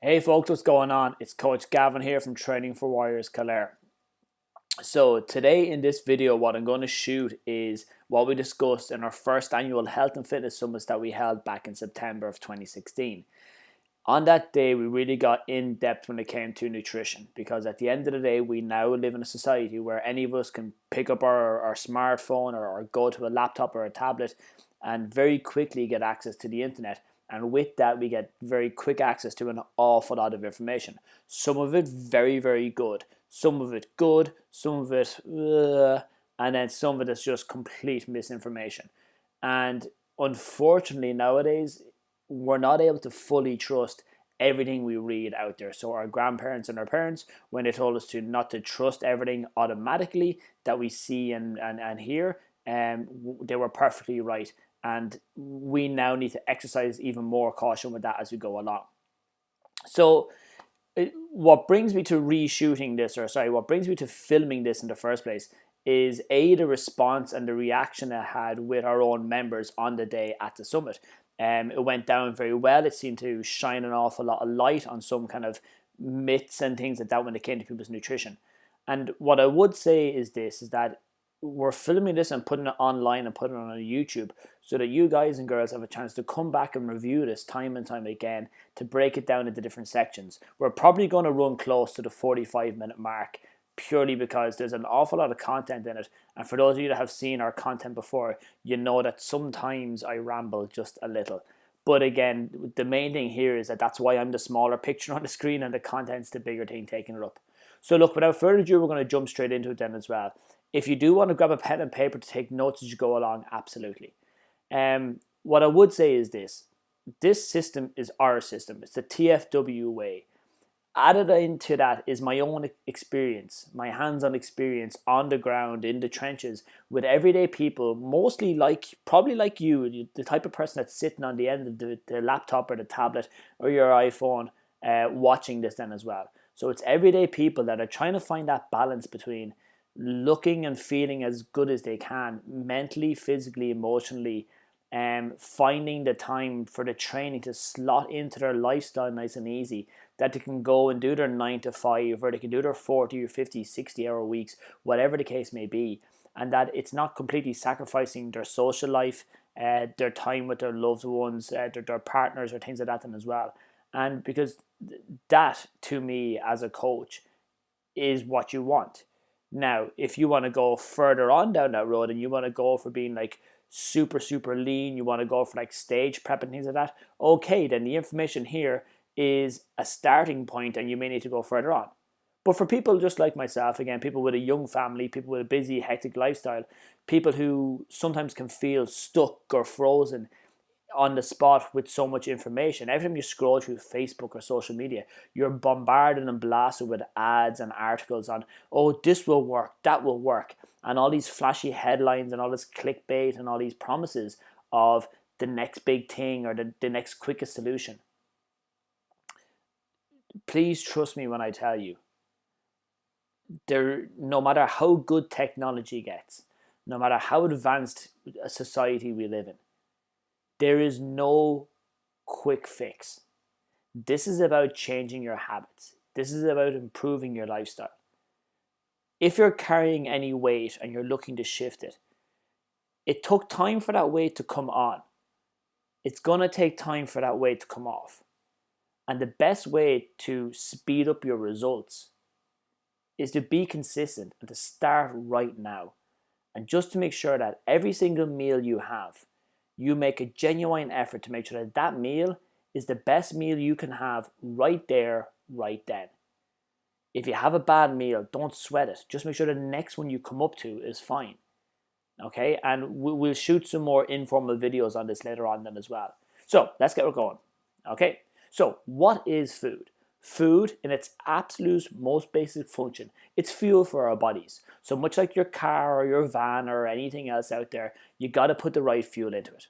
Hey folks, what's going on? It's Coach Gavin here from Training for Warriors Kildare. So today in this video, what I'm going to shoot is what we discussed in our first annual health and fitness summits that we held back in September of 2016. On that day, we really got in depth when it came to nutrition, because at the end of the day, we now live in a society where any of us can pick up our smartphone or go to a laptop or a tablet and very quickly get access to the internet. And with that, we get very quick access to an awful lot of information. Some of it very, very good. Some of it good. Some of it, and then some of it is just complete misinformation. And unfortunately, nowadays, we're not able to fully trust everything we read out there. So our grandparents and our parents, when they told us to not to trust everything automatically that we see and hear, they were perfectly right. And we now need to exercise even more caution with that as we go along. So what brings me to reshooting this, what brings me to filming this in the first place is the response and the reaction I had with our own members on the day at the summit. It went down very well. It seemed to shine an awful lot of light on some kind of myths and things like that when it came to people's nutrition. And what I would say is this, is that we're filming this and putting it online and putting it on YouTube so that you guys and girls have a chance to come back and review this time and time again to break it down into different sections. We're probably going to run close to the 45-minute mark purely because there's an awful lot of content in it. And for those of you that have seen our content before, you know that sometimes I ramble just a little. But again, the main thing here is that that's why I'm the smaller picture on the screen and the content's the bigger thing taking it up. So look, without further ado, we're going to jump straight into it then as well. If you do want to grab a pen and paper to take notes as you go along, absolutely. What I would say is this system is our system. It's the TFW way. Added into that is my own experience, my hands-on experience on the ground, in the trenches, with everyday people, mostly probably like you, the type of person that's sitting on the end of the laptop or the tablet or your iPhone watching this then as well. So it's everyday people that are trying to find that balance between looking and feeling as good as they can, mentally, physically, emotionally, finding the time for the training to slot into their lifestyle nice and easy, that they can go and do their 9 to 5, or they can do their 40 or 50, 60-hour weeks, whatever the case may be, and that it's not completely sacrificing their social life, their time with their loved ones, their partners or things like that then as well. And because that, to me, as a coach, is what you want. Now, if you want to go further on down that road and you want to go for being like super, super lean, you want to go for like stage prep and things like that, okay, then the information here is a starting point and you may need to go further on. But for people just like myself, again, people with a young family, people with a busy, hectic lifestyle, people who sometimes can feel stuck or frozen on the spot with so much information. Every time you scroll through Facebook or social media, you're bombarded and blasted with ads and articles on, oh, this will work, that will work, and all these flashy headlines and all this clickbait and all these promises of the next big thing or the next quickest solution. Please trust me when I tell you, no matter how good technology gets, no matter how advanced a society we live in, there is no quick fix. This is about changing your habits. This is about improving your lifestyle. If you're carrying any weight and you're looking to shift it, it took time for that weight to come on. It's going to take time for that weight to come off. And the best way to speed up your results is to be consistent and to start right now. And just to make sure that every single meal you have, you make a genuine effort to make sure that that meal is the best meal you can have right there, right then. If you have a bad meal, don't sweat it. Just make sure the next one you come up to is fine. Okay, and we'll shoot some more informal videos on this later on then as well. So let's get going. Okay, so what is food? Food, in its absolute most basic function, it's fuel for our bodies. So much like your car or your van or anything else out there, you got to put the right fuel into it.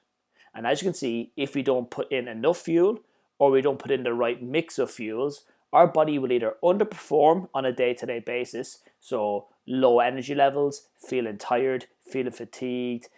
And as you can see, if we don't put in enough fuel or we don't put in the right mix of fuels, our body will either underperform on a day-to-day basis, so low energy levels, feeling tired, feeling fatigued,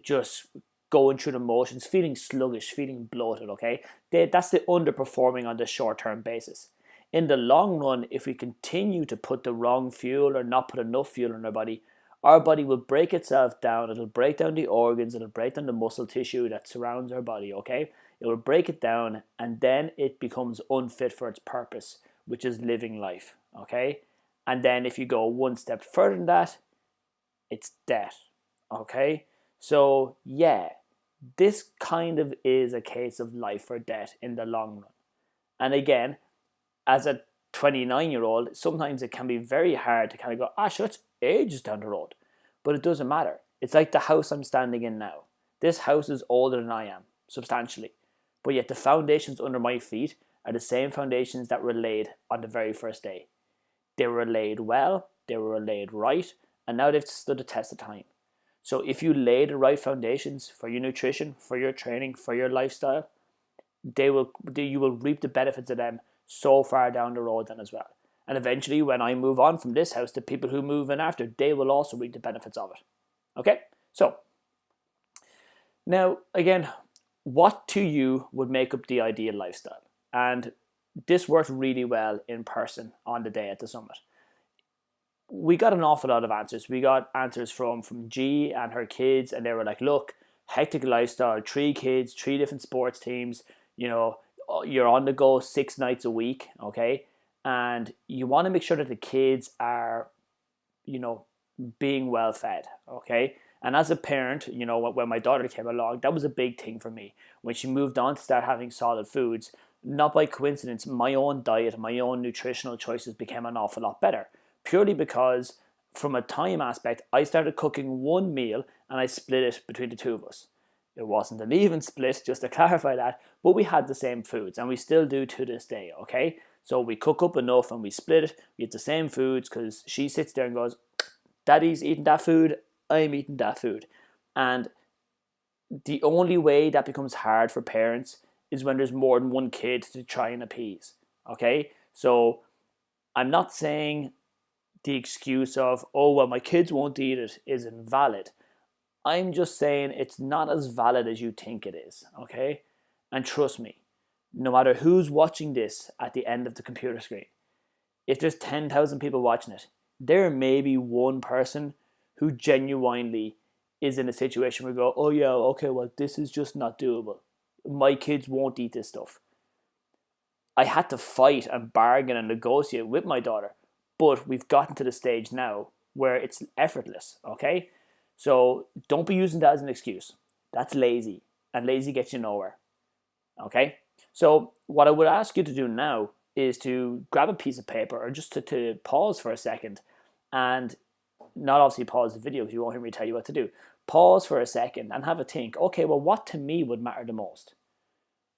just going through the motions, feeling sluggish, feeling bloated, okay? That's the underperforming on the short-term basis. In the long run, if we continue to put the wrong fuel or not put enough fuel in our body will break itself down. It'll break down the organs, it'll break down the muscle tissue that surrounds our body, okay? It will break it down, and then it becomes unfit for its purpose, which is living life, okay? And then if you go one step further than that, it's death, okay? So yeah, this kind of is a case of life or death in the long run. And again, as a 29-year-old, sometimes it can be very hard to kind of go, sure, it's ages down the road. But it doesn't matter. It's like the house I'm standing in now. This house is older than I am, substantially. But yet the foundations under my feet are the same foundations that were laid on the very first day. They were laid well, they were laid right, and now they've stood the test of time. So if you lay the right foundations for your nutrition, for your training, for your lifestyle, you will reap the benefits of them so far down the road then as well. And eventually, when I move on from this house, the people who move in after, they will also reap the benefits of it. Okay? So, now, again, what to you would make up the ideal lifestyle? And this worked really well in person on the day at the summit. We got an awful lot of answers. We got answers from G and her kids, and they were like, look, hectic lifestyle, 3 kids, 3 different sports teams, you're on the go 6 nights a week, okay? And you want to make sure that the kids are, being well fed, okay? And as a parent, when my daughter came along, that was a big thing for me. When she moved on to start having solid foods, not by coincidence, my own diet, my own nutritional choices became an awful lot better. Purely because from a time aspect, I started cooking one meal and I split it between the two of us. It wasn't an even split, just to clarify that, but we had the same foods and we still do to this day, okay? So we cook up enough and we split it, we eat the same foods because she sits there and goes, Daddy's eating that food, I'm eating that food. And the only way that becomes hard for parents is when there's more than one kid to try and appease, okay? So I'm not saying the excuse of, my kids won't eat it is invalid. I'm just saying it's not as valid as you think it is, okay? And trust me, no matter who's watching this at the end of the computer screen, if there's 10,000 people watching it, there may be one person who genuinely is in a situation where we go, this is just not doable. My kids won't eat this stuff. I had to fight and bargain and negotiate with my daughter, but we've gotten to the stage now where it's effortless, okay? So don't be using that as an excuse. That's lazy, and lazy gets you nowhere, okay? So what I would ask you to do now is to grab a piece of paper or just to pause for a second and not obviously pause the video because you won't hear me tell you what to do. Pause for a second and have a think, okay, well, what to me would matter the most?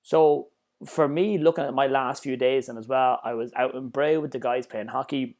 So for me, looking at my last few days and as well, I was out in Bray with the guys playing hockey,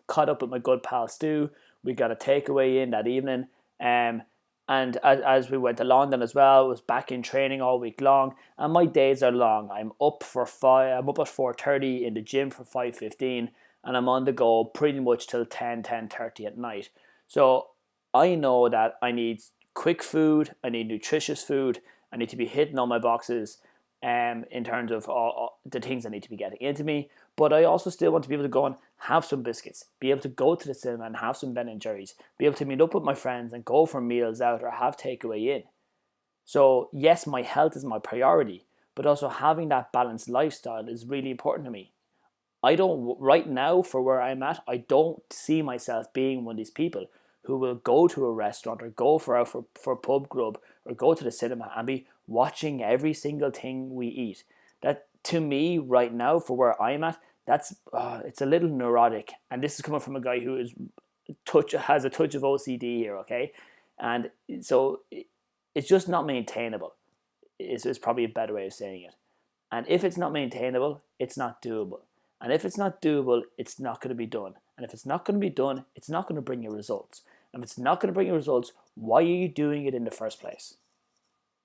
caught up with my good pal Stu. We got a takeaway in that evening. And as we went along then as well, I was back in training all week long. And my days are long. I'm up at 4:30 in the gym for 5:15. And I'm on the go pretty much till 10:30 at night. So I know that I need quick food. I need nutritious food. I need to be hitting all my boxes in terms of all the things that need to be getting into me. But I also still want to be able to go and have some biscuits, be able to go to the cinema and have some Ben & Jerry's, be able to meet up with my friends and go for meals out or have takeaway in. So yes, my health is my priority, but also having that balanced lifestyle is really important to me. Right now, for where I'm at, I don't see myself being one of these people who will go to a restaurant or go for pub grub or go to the cinema and be watching every single thing we eat. That, to me, right now, for where I'm at, it's a little neurotic. And this is coming from a guy who has a touch of OCD here, okay? And so it's just not maintainable. Is probably a better way of saying it. And if it's not maintainable, it's not doable. And if it's not doable, it's not going to be done. And if it's not going to be done, it's not going to bring you results. And if it's not going to bring you results, why are you doing it in the first place?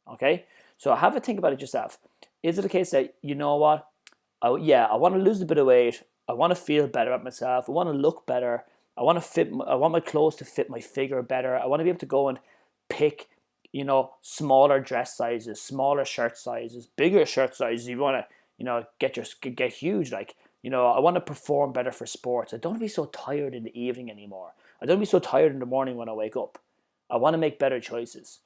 Okay? So have a think about it yourself. Is it a case that, you know what? I want to lose a bit of weight. I want to feel better about myself. I want to look better. I want my clothes to fit my figure better. I want to be able to go and pick, smaller dress sizes, smaller shirt sizes, bigger shirt sizes. You want to, get huge. Like, I want to perform better for sports. I don't want to be so tired in the evening anymore. I don't want to be so tired in the morning when I wake up. I want to make better choices.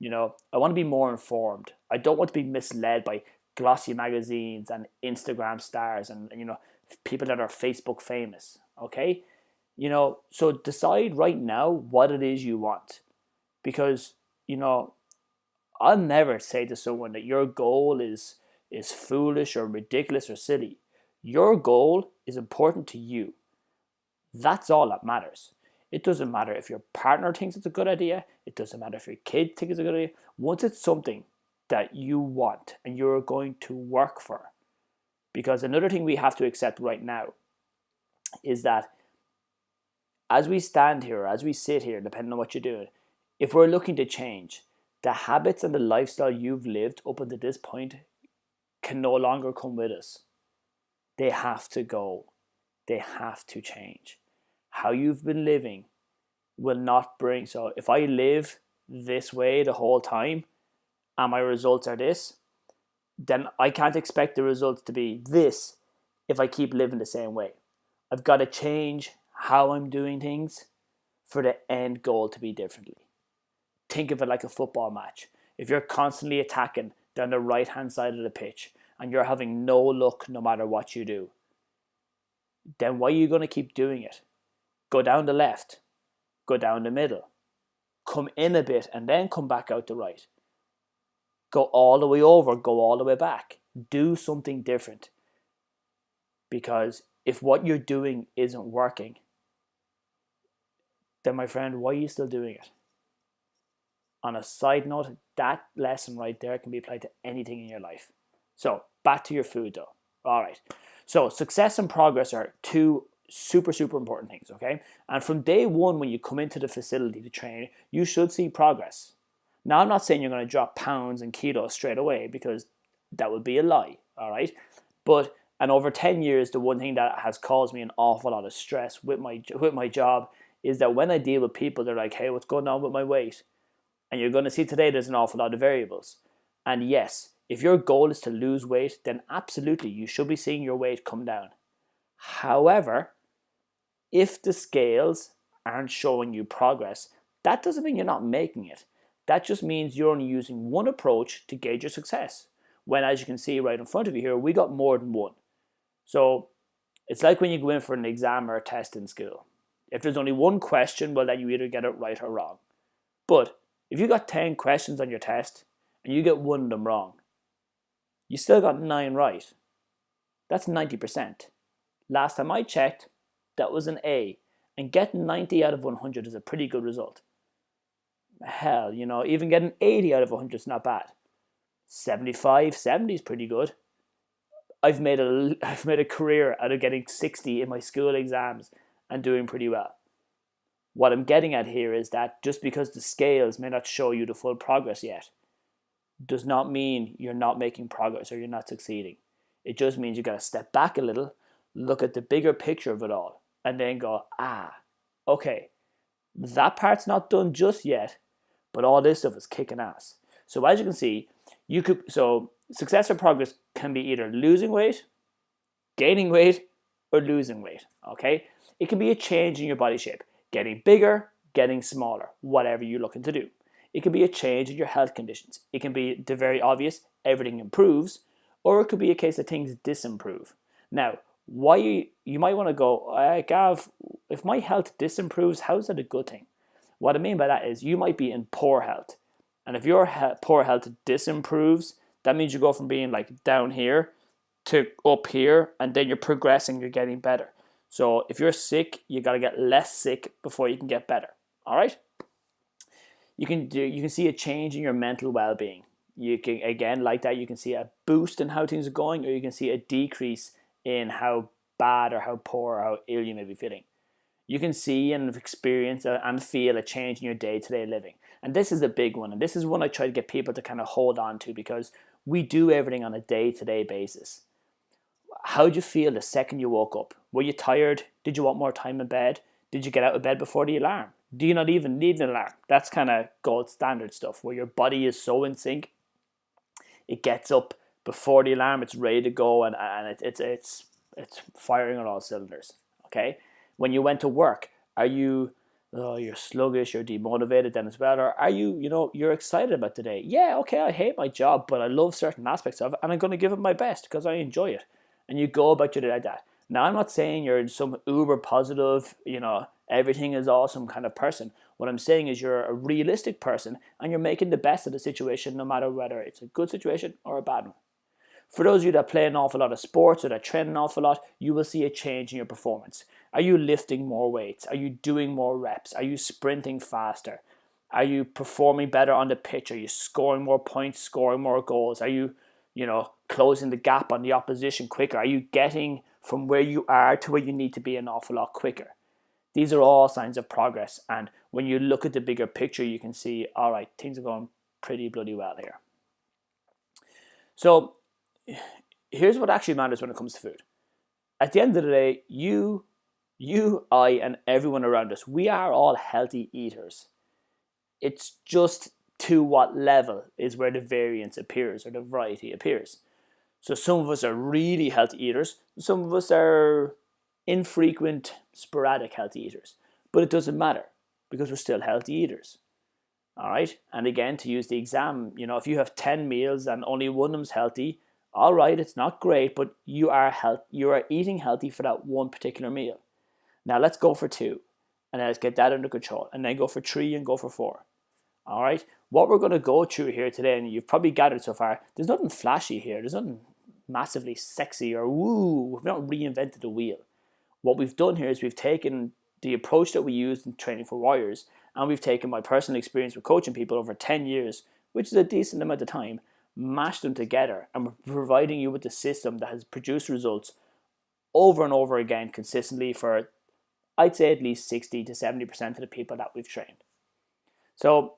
I want to be more informed. I don't want to be misled by glossy magazines and Instagram stars and people that are Facebook famous. Okay? So decide right now what it is you want. Because, I'll never say to someone that your goal is foolish or ridiculous or silly. Your goal is important to you. That's all that matters. It doesn't matter if your partner thinks it's a good idea. It doesn't matter if your kid thinks it's a good idea. Once it's something that you want and you're going to work for. Because another thing we have to accept right now is that as we stand here, as we sit here, depending on what you're doing, if we're looking to change, the habits and the lifestyle you've lived up until this point can no longer come with us. They have to go. They have to change. How you've been living will not bring. So if I live this way the whole time and my results are this, then I can't expect the results to be this if I keep living the same way. I've got to change how I'm doing things for the end goal to be differently. Think of it like a football match. If you're constantly attacking down the right hand side of the pitch and you're having no luck no matter what you do, then why are you going to keep doing it? Go down the left, go down the middle, come in a bit and then come back out the right. Go all the way over, go all the way back. Do something different. Because if what you're doing isn't working, then my friend, why are you still doing it? On a side note, that lesson right there can be applied to anything in your life. So back to your food though. All right. So success and progress are two super, super important things, okay? And from day one, when you come into the facility to train, you should see progress. Now, I'm not saying you're going to drop pounds and kilos straight away because that would be a lie, all right? But, and over 10 years, the one thing that has caused me an awful lot of stress with my job is that when I deal with people, they're like, hey, what's going on with my weight? And you're going to see today there's an awful lot of variables. And yes, if your goal is to lose weight, then absolutely you should be seeing your weight come down. However, if the scales aren't showing you progress, that doesn't mean you're not making it. That just means you're only using one approach to gauge your success. When, as you can see right in front of you here, we got more than one. So it's like when you go in for an exam or a test in school. If there's only one question, well, then you either get it right or wrong. But if you got 10 questions on your test and you get one of them wrong, you still got 9 right. That's 90%. Last time I checked, that was an A. And getting 90 out of 100 is a pretty good result. Hell, even getting 80 out of 100 is not bad. 75, 70 is pretty good. I've made a career out of getting 60 in my school exams and doing pretty well. What I'm getting at here is that just because the scales may not show you the full progress yet, does not mean you're not making progress or you're not succeeding. It just means you got to step back a little, look at the bigger picture of it all, and then go, okay, that part's not done just yet, but all this stuff is kicking ass. So as you can see, success or progress can be either losing weight, gaining weight, or losing weight, okay? It can be a change in your body shape, getting bigger, getting smaller, whatever you're looking to do. It can be a change in your health conditions. It can be the very obvious, everything improves, or it could be a case that things disimprove. Now, why you might want to go, Gav, if my health disimproves, how is that a good thing? What I mean by that is you might be in poor health. And if your poor health disimproves, that means you go from being like down here to up here, and then you're progressing, you're getting better. So if you're sick, you got to get less sick before you can get better. All right? You can see a change in your mental well-being. You can, again, like that, you can see a boost in how things are going, or you can see a decrease in how bad or how poor or how ill you may be feeling. You can see and experience and feel a change in your day-to-day living. And this is a big one. And this is one I try to get people to kind of hold on to, because we do everything on a day-to-day basis. How did you feel the second you woke up? Were you tired? Did you want more time in bed? Did you get out of bed before the alarm? Do you not even need an alarm? That's kind of gold standard stuff where your body is so in sync, it gets up before the alarm, it's ready to go, and it's firing on all cylinders. Okay, when you went to work, are you you're sluggish, you're demotivated then as well, or are you you're excited about today? Yeah, okay, I hate my job, but I love certain aspects of it, and I'm going to give it my best because I enjoy it. And you go about your day like that. Now, I'm not saying you're some uber positive, everything is awesome kind of person. What I'm saying is you're a realistic person and you're making the best of the situation, no matter whether it's a good situation or a bad one. For those of you that play an awful lot of sports or that train an awful lot, you will see a change in your performance. Are you lifting more weights? Are you doing more reps? Are you sprinting faster? Are you performing better on the pitch? Are you scoring more points, scoring more goals? Are you, closing the gap on the opposition quicker? Are you getting from where you are to where you need to be an awful lot quicker? These are all signs of progress. And when you look at the bigger picture, you can see, all right, things are going pretty bloody well here. So here's what actually matters when it comes to food. At the end of the day, you, I, and everyone around us, we are all healthy eaters. It's just to what level is where the variance appears or the variety appears. So some of us are really healthy eaters. Some of us are infrequent, sporadic healthy eaters. But it doesn't matter because we're still healthy eaters. All right. And again, to use the exam, if you have 10 meals and only one of them's healthy, all right, it's not great, but you are eating healthy for that one particular meal. Now let's go for 2 and let's get that under control, and then go for 3 and go for 4. All right. What we're going to go through here today, and you've probably gathered so far, there's nothing flashy here. There's nothing massively sexy or woo. We've not reinvented the wheel. What we've done here is we've taken the approach that we used in Training for Warriors, and we've taken my personal experience with coaching people over 10 years, which is a decent amount of time, mashed them together, and we're providing you with the system that has produced results over and over again consistently for, I'd say, at least 60 to 70% of the people that we've trained. So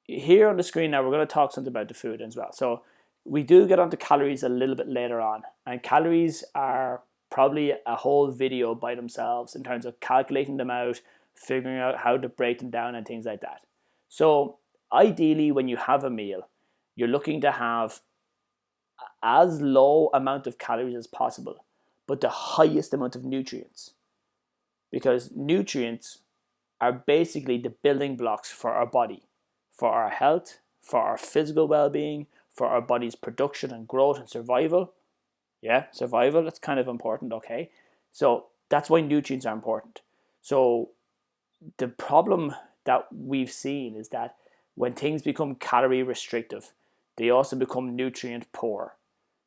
here on the screen now, we're going to talk something about the food as well. So we do get onto calories a little bit later on, and calories are probably a whole video by themselves in terms of calculating them out, figuring out how to break them down and things like that. So ideally, when you have a meal, you're looking to have as low amount of calories as possible, but the highest amount of nutrients, because nutrients are basically the building blocks for our body, for our health, for our physical well-being, for our body's production and growth and survival. Yeah, survival, that's kind of important, okay? So that's why nutrients are important. So the problem that we've seen is that when things become calorie restrictive, they also become nutrient poor.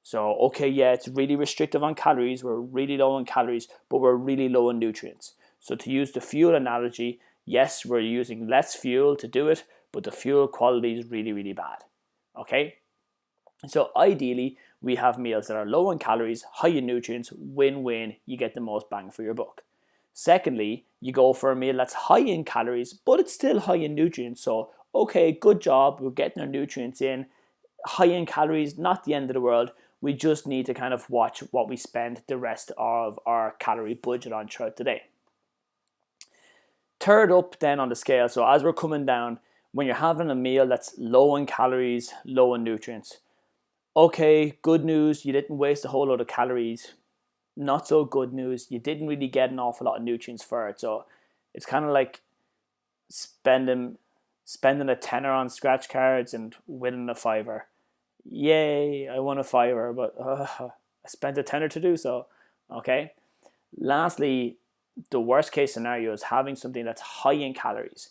So, okay, yeah, it's really restrictive on calories, we're really low on calories, but we're really low on nutrients. So to use the fuel analogy, yes, we're using less fuel to do it, but the fuel quality is really, really bad, okay? So ideally, we have meals that are low in calories, high in nutrients, win-win, you get the most bang for your buck. Secondly, you go for a meal that's high in calories, but it's still high in nutrients. So, okay, good job, we're getting our nutrients in. High in calories, not the end of the world. We just need to kind of watch what we spend the rest of our calorie budget on throughout the day. Third up then on the scale, so as we're coming down, when you're having a meal that's low in calories, low in nutrients, okay, good news, you didn't waste a whole lot of calories. Not so good news, you didn't really get an awful lot of nutrients for it. So it's kind of like spending a tenner on scratch cards and winning a fiver. Yay, I won a fiver, but I spent a tenner to do so. Okay. Lastly, the worst case scenario is having something that's high in calories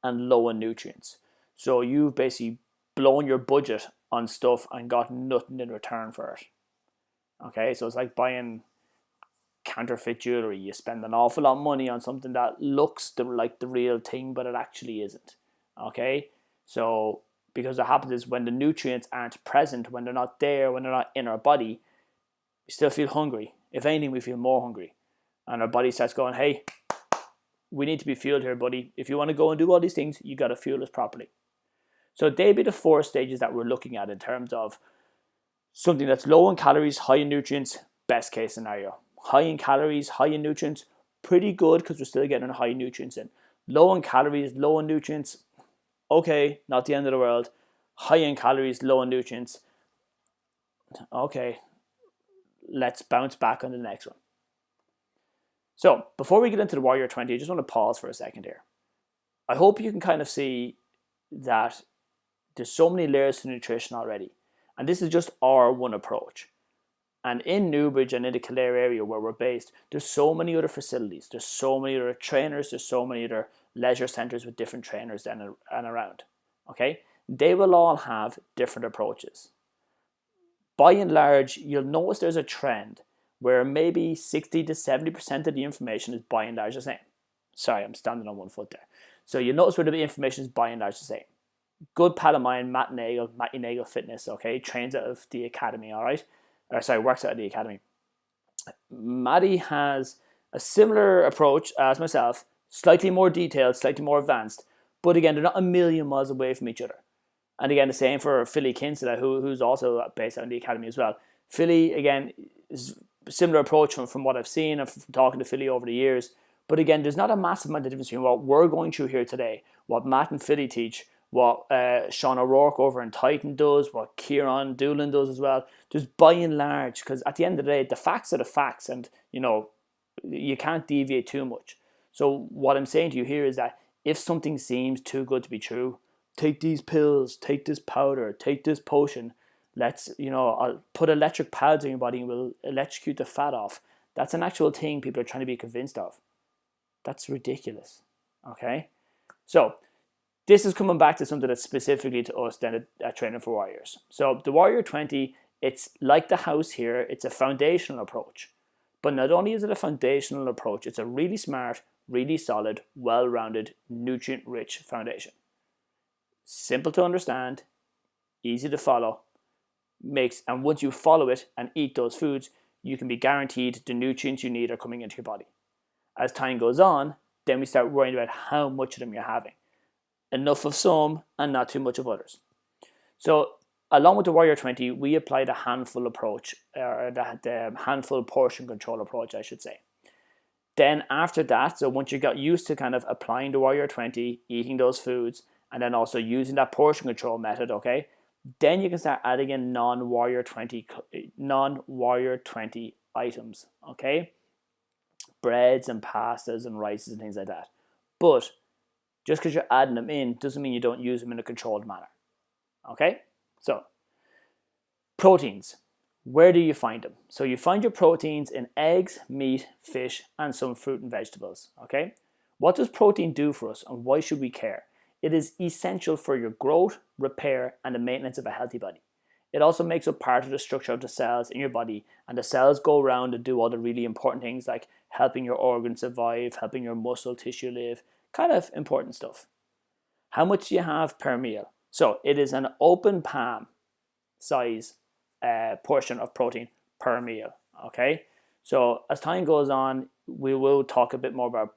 and low in nutrients. So you've basically blown your budget on stuff and got nothing in return for it. Okay, so it's like buying counterfeit jewelry. You spend an awful lot of money on something that looks like the real thing, but it actually isn't. Okay, so because what happens is when the nutrients aren't present, when they're not there, when they're not in our body, we still feel hungry. If anything, we feel more hungry. And our body starts going, hey, we need to be fueled here, buddy. If you want to go and do all these things, you got to fuel us properly. So they'd be the 4 stages that we're looking at in terms of something that's low in calories, high in nutrients, best case scenario. High in calories, high in nutrients, pretty good because we're still getting high nutrients in. Low in calories, low in nutrients, okay, not the end of the world. High in calories, low in nutrients, okay, let's bounce back on the next one. So before we get into the Warrior 20, I just want to pause for a second here. I hope you can kind of see that there's so many layers to nutrition already. And this is just our one approach. And in Newbridge and in the Kildare area where we're based, there's so many other facilities. There's so many other trainers. There's so many other leisure centers with different trainers and around. Okay? They will all have different approaches. By and large, you'll notice there's a trend where maybe 60 to 70% of the information is by and large the same. Sorry, I'm standing on one foot there. So you'll notice where the information is by and large the same. Good pal of mine, Matty Nagel Fitness, okay, trains out of the academy, all right? Works out of the academy. Matty has a similar approach as myself, slightly more detailed, slightly more advanced, but again, they're not a million miles away from each other. And again, the same for Philly Kinsella, who's also based out in the academy as well. Philly, again, is a similar approach from what I've seen and from talking to Philly over the years. But again, there's not a massive amount of difference between what we're going through here today, what Matt and Philly teach, what Sean O'Rourke over in Titan does, what Kieran Doolan does as well. Just by and large, because at the end of the day, the facts are the facts, and you can't deviate too much. So what I'm saying to you here is that if something seems too good to be true, take these pills, take this powder, take this potion. I'll put electric pads on your body and we'll electrocute the fat off. That's an actual thing people are trying to be convinced of. That's ridiculous. Okay? So this is coming back to something that's specifically to us then at Training for Warriors. So the Warrior 20, it's like the house here. It's a foundational approach. But not only is it a foundational approach, it's a really smart, really solid, well-rounded, nutrient-rich foundation. Simple to understand, easy to follow, and once you follow it and eat those foods, you can be guaranteed the nutrients you need are coming into your body. As time goes on, then we start worrying about how much of them you're having. Enough of some and not too much of others. So along with the Warrior 20, we applied a handful approach, or the handful portion control approach, I should say. Then after that, so once you got used to kind of applying the Warrior 20, eating those foods, and then also using that portion control method, okay, then you can start adding in non-Warrior 20 items, okay? Breads and pastas and rices and things like that. But just because you're adding them in doesn't mean you don't use them in a controlled manner, okay? So, proteins. Where do you find them? So you find your proteins in eggs, meat, fish, and some fruit and vegetables, okay? What does protein do for us and why should we care? It is essential for your growth, repair, and the maintenance of a healthy body. It also makes up part of the structure of the cells in your body, and the cells go around and do all the really important things like helping your organs survive, helping your muscle tissue live, kind of important stuff. How much do you have per meal? So it is an open palm size portion of protein per meal, okay? So as time goes on, we will talk a bit more about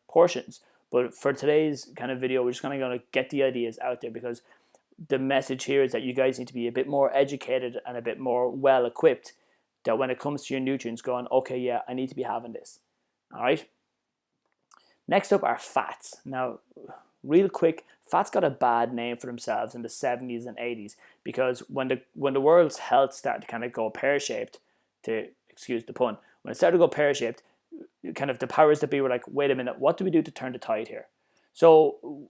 portions. But for today's kind of video, we're just kind of going to get the ideas out there because the message here is that you guys need to be a bit more educated and a bit more well equipped that when it comes to your nutrients going, okay, yeah, I need to be having this. All right. Next up are fats. Now, real quick, fats got a bad name for themselves in the 70s and 80s because when the world's health started to kind of go pear-shaped, to excuse the pun, when it started to go pear-shaped, kind of the powers that be were like, wait a minute, what do we do to turn the tide here? So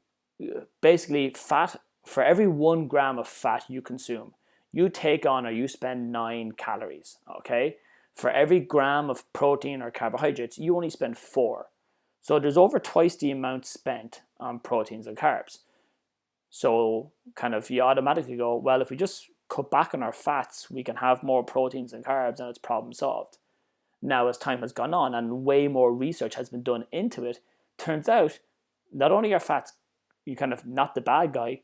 basically, fat, for every 1 gram of fat you consume, you take on or you spend 9 calories, okay? For every gram of protein or carbohydrates, you only spend 4. So there's over twice the amount spent on proteins and carbs. So kind of you automatically go, well, if we just cut back on our fats, we can have more proteins and carbs and it's problem solved. Now, as time has gone on and way more research has been done into it, turns out not only are fats you kind of not the bad guy,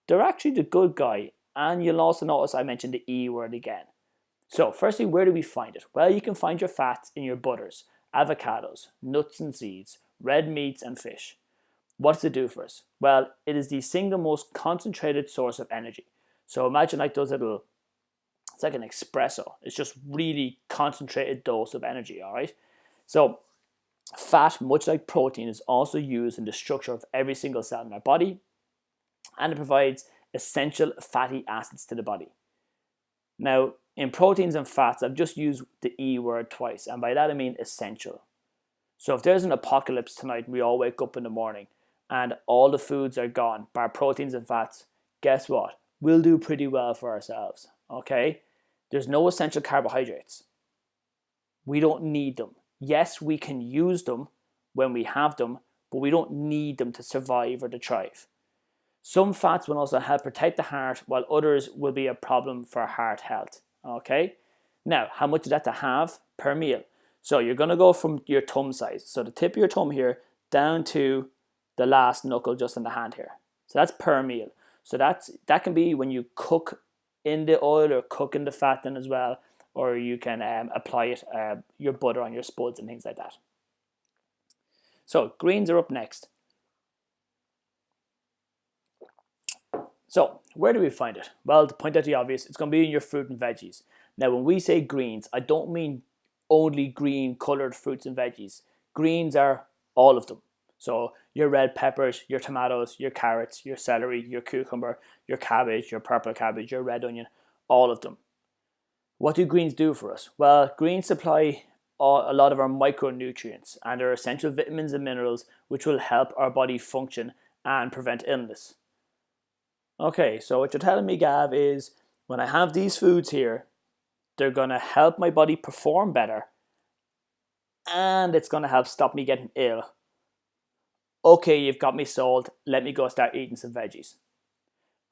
they're actually the good guy. And you'll also notice I mentioned the E word again. So firstly, where do we find it? Well, you can find your fats in your butters, avocados, nuts and seeds, red meats and fish. What does it do for us? Well, it is the single most concentrated source of energy. So imagine like those little, it's like an espresso. It's just really concentrated dose of energy, all right? So Fat, much like protein, is also used in the structure of every single cell in our body, and it provides essential fatty acids to the body. Now, in proteins and fats, I've just used the E word twice, and by that I mean essential. So if there's an apocalypse tonight and we all wake up in the morning and all the foods are gone, bar proteins and fats, guess what? We'll do pretty well for ourselves, okay? There's no essential carbohydrates. We don't need them. Yes, we can use them when we have them, but we don't need them to survive or to thrive. Some fats will also help protect the heart, while others will be a problem for heart health. Okay? Now, how much is that to have per meal? So you're going to go from your thumb size, so the tip of your thumb here, down to the last knuckle just in the hand here. So that's per meal. So that can be when you cook in the oil or cook in the fat then as well, or you can apply it, your butter on your spuds and things like that. So greens are up next. So where do we find it? Well, to point out the obvious, it's going to be in your fruit and veggies. Now, when we say greens, I don't mean only green colored fruits and veggies. Greens are all of them. So your red peppers, your tomatoes, your carrots, your celery, your cucumber, your cabbage, your purple cabbage, your red onion, all of them. What do greens do for us? Well, greens supply a lot of our micronutrients and are essential vitamins and minerals which will help our body function and prevent illness. Okay, so what you're telling me, Gav, is when I have these foods here, they're going to help my body perform better and it's going to help stop me getting ill. Okay, you've got me sold. Let me go start eating some veggies.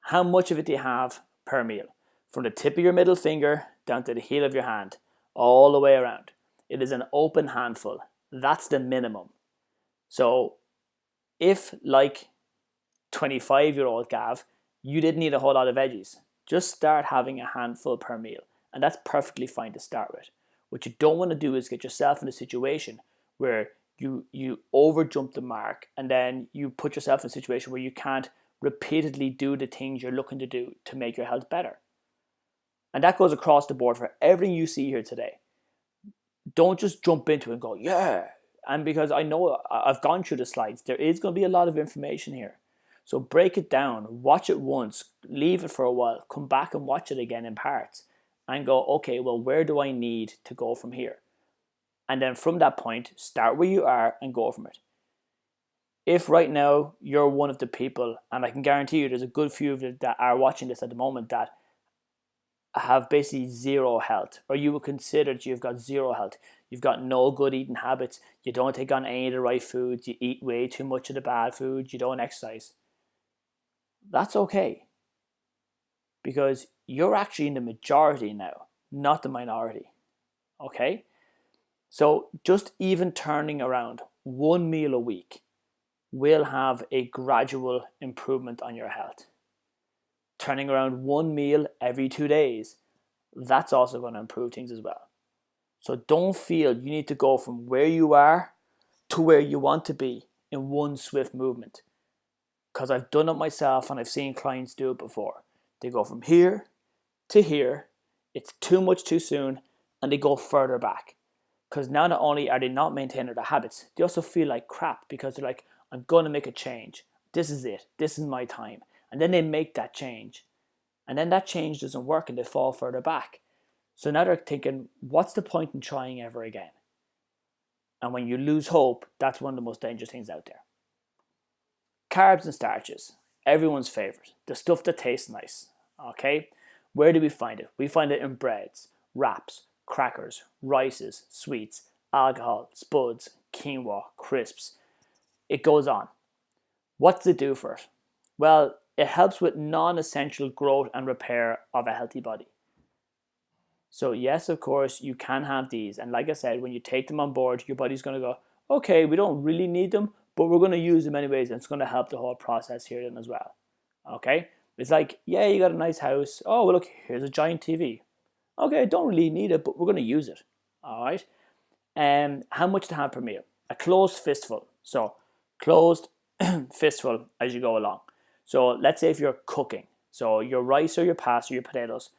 How much of it do you have per meal? From the tip of your middle finger down to the heel of your hand, all the way around. It is an open handful. That's the minimum. So if, like 25-year-old Gav, you didn't need a whole lot of veggies, just start having a handful per meal. And that's perfectly fine to start with. What you don't want to do is get yourself in a situation where you over jump the mark and then you put yourself in a situation where you can't repeatedly do the things you're looking to do to make your health better. And that goes across the board for everything you see here today. Don't just jump into it and go, yeah. And because I know I've gone through the slides, there is going to be a lot of information here. So break it down, watch it once, leave it for a while, come back and watch it again in parts and go, okay, well, where do I need to go from here? And then from that point, start where you are and go from it. If right now you're one of the people, and I can guarantee you there's a good few of you that are watching this at the moment that have basically zero health, or you would consider that you've got zero health, you've got no good eating habits, you don't take on any of the right foods, you eat way too much of the bad foods, you don't exercise, that's okay. Because you're actually in the majority now, not the minority. Okay? So just even turning around one meal a week will have a gradual improvement on your health. Turning around one meal every 2 days, that's also going to improve things as well. So don't feel you need to go from where you are to where you want to be in one swift movement. Because I've done it myself and I've seen clients do it before. They go from here to here, it's too much too soon, and they go further back. Because now not only are they not maintaining their habits, they also feel like crap because they're like, I'm going to make a change. This is it. This is my time. And then they make that change. And then that change doesn't work and they fall further back. So now they're thinking, what's the point in trying ever again? And when you lose hope, that's one of the most dangerous things out there. Carbs and starches, everyone's favorite. The stuff that tastes nice. Okay? Where do we find it? We find it in breads, wraps, crackers, rices, sweets, alcohol, spuds, quinoa, crisps. It goes on. What does it do for it? Well, it helps with non-essential growth and repair of a healthy body. So yes, of course, you can have these. And like I said, when you take them on board, your body's going to go, okay, we don't really need them, but we're going to use them anyways. And it's going to help the whole process here then as well. Okay? It's like, yeah, you got a nice house. Oh, well, look, here's a giant TV. Okay, I don't really need it, but we're going to use it. All right? How much to have per meal? A closed fistful. So closed fistful as you go along. So let's say if you're cooking, so your rice or your pasta or your potatoes,